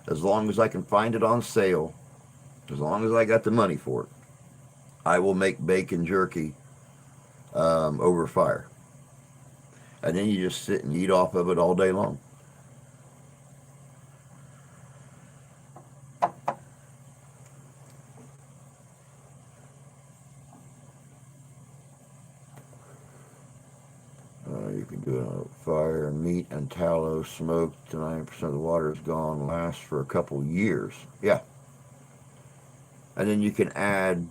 as long as I can find it on sale, as long as I got the money for it, I will make bacon jerky over fire. And then you just sit and eat off of it all day long. You can do it on fire, meat and tallow, smoked to 90% of the water is gone, lasts for a couple years. Yeah. And then you can add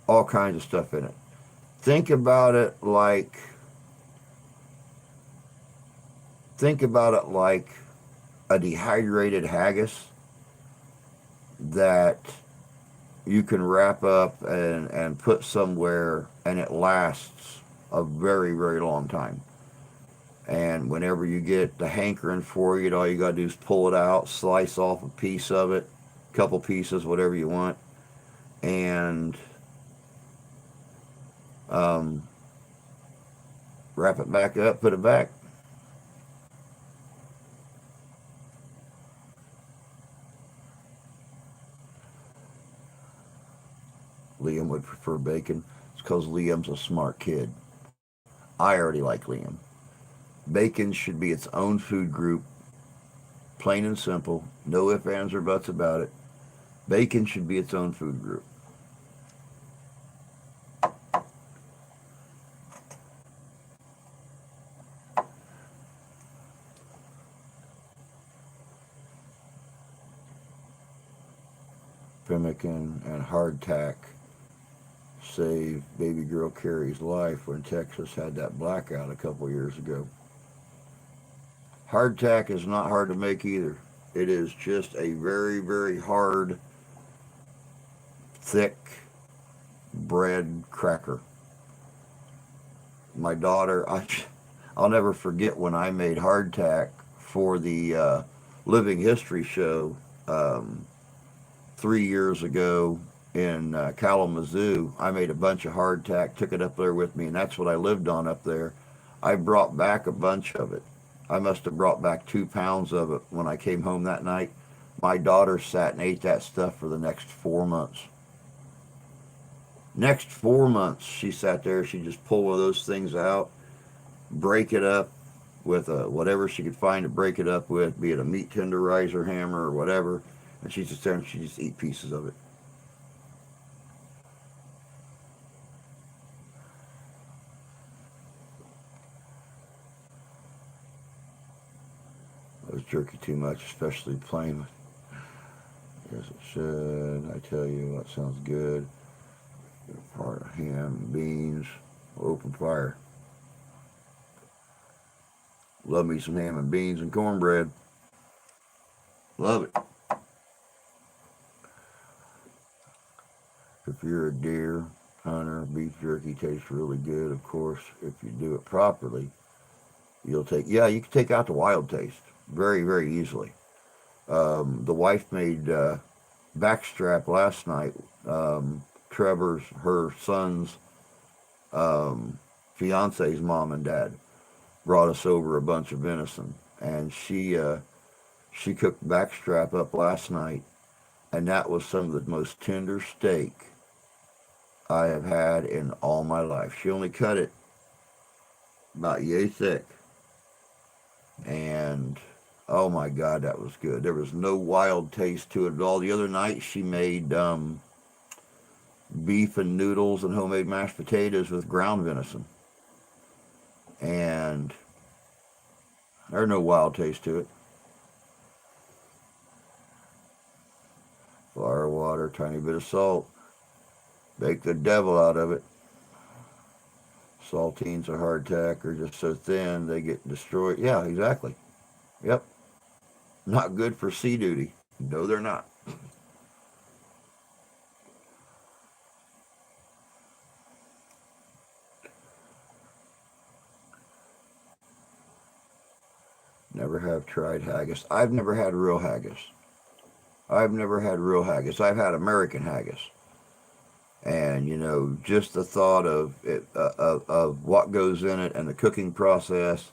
all kinds of stuff in it. Think about it like a dehydrated haggis that you can wrap up and put somewhere, and it lasts a very, very long time. And whenever you get the hankering for it, all you got to do is pull it out, slice off a piece of it, couple pieces, whatever you want, and um, wrap it back up, put it back. Liam would prefer bacon. It's because Liam's a smart kid. I already like Liam. Bacon should be its own food group, plain and simple. No ifs, ands, or buts about it. Bacon should be its own food group. Pemmican and hardtack saved baby girl Carrie's life when Texas had that blackout a couple years ago. Hardtack is not hard to make either. It is just a very, very hard, thick bread cracker. My daughter, I'll never forget when I made hardtack for the Living History show 3 years ago in Kalamazoo. I made a bunch of hardtack, took it up there with me, and that's what I lived on up there. I brought back a bunch of it. I must have brought back 2 pounds of it when I came home that night. My daughter sat and ate that stuff for the next 4 months. Next 4 months, she sat there. She just pulled one of those things out, break it up with whatever she could find to break it up with, be it a meat tenderizer hammer or whatever, and she just there and she just eat pieces of it. It was jerky too much, especially plain. Yes, it should. I tell you what sounds good. Part of ham, beans, open fire. Love me some ham and beans and cornbread. Love it. If you're a deer hunter, beef jerky tastes really good. Of course, if you do it properly, you can take out the wild taste very, very easily. The wife made backstrap last night. Her son's fiance's mom and dad brought us over a bunch of venison, and she cooked backstrap up last night, and that was some of the most tender steak I have had in all my life. She only cut it about yay thick, and oh my God, that was good. There was no wild taste to it at all. The other night she made beef and noodles and homemade mashed potatoes with ground venison, and there's no wild taste to it. Fire water, tiny bit of salt. Bake the devil out of it. Saltines are hardtack are just so thin they get destroyed. Yeah, exactly. Yep. Not good for sea duty. No, they're not. Never have tried haggis. I've never had real haggis. I've never had real haggis. I've had American haggis. And just the thought of it, of what goes in it and the cooking process,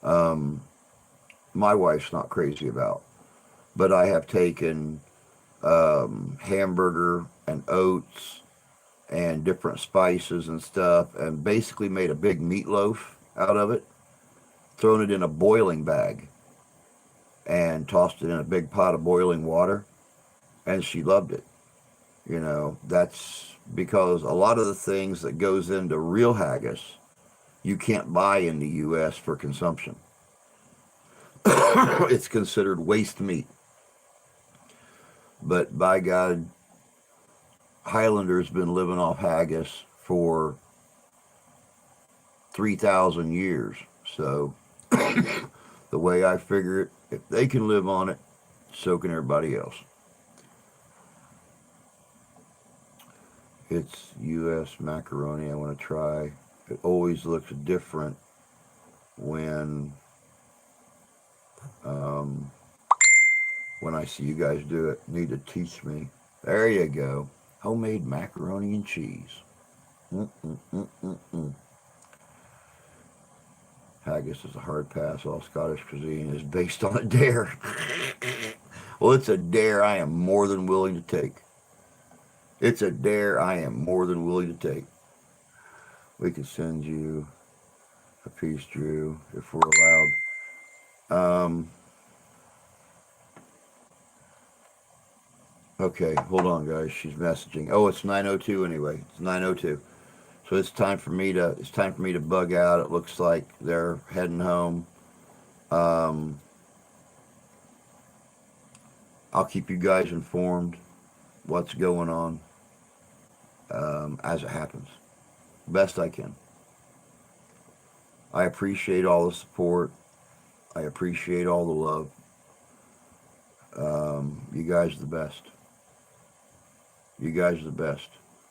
um, my wife's not crazy about. But I have taken hamburger and oats and different spices and stuff, and basically made a big meatloaf out of it, thrown it in a boiling bag, and tossed it in a big pot of boiling water, and she loved it. That's because a lot of the things that goes into real haggis you can't buy in the U.S. for consumption. It's considered waste meat. But by God, Highlander's been living off haggis for 3,000 years. So the way I figure it, if they can live on it, so can everybody else. It's U.S. macaroni I want to try. It always looks different when um, when I see you guys do it. Need to teach me. There you go. Homemade macaroni and cheese. Mm-mm-mm-mm-mm. Haggis is a hard pass. All Scottish cuisine is based on a dare. Well, it's a dare I am more than willing to take. It's a dare I am more than willing to take. We could send you a piece, Drew, if we're allowed. Okay, hold on, guys. She's messaging. Oh, it's 9:02 anyway. It's 9:02. So it's time for me to bug out. It looks like they're heading home. Um, I'll keep you guys informed what's going on as it happens, best I can. I appreciate all the support. I appreciate all the love. You guys are the best. You guys are the best.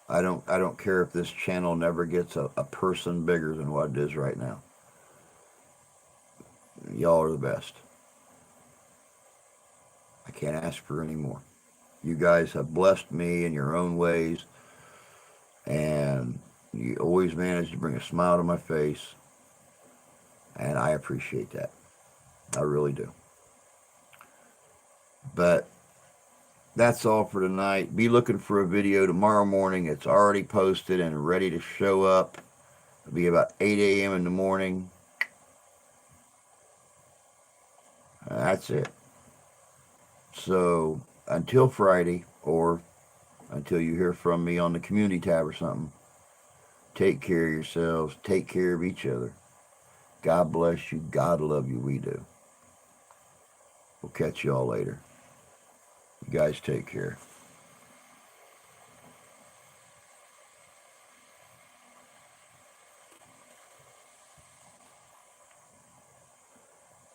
I don't care if this channel never gets a person bigger than what it is right now. Y'all are the best. I can't ask for any more. You guys have blessed me in your own ways, and you always manage to bring a smile to my face, and I appreciate that. I really do. But that's all for tonight. Be looking for a video tomorrow morning. It's already posted and ready to show up. It'll be about 8 a.m. in the morning. That's it. So until Friday, or until you hear from me on the community tab or something, take care of yourselves. Take care of each other. God bless you. God love you. We do. We'll catch you all later. You guys take care.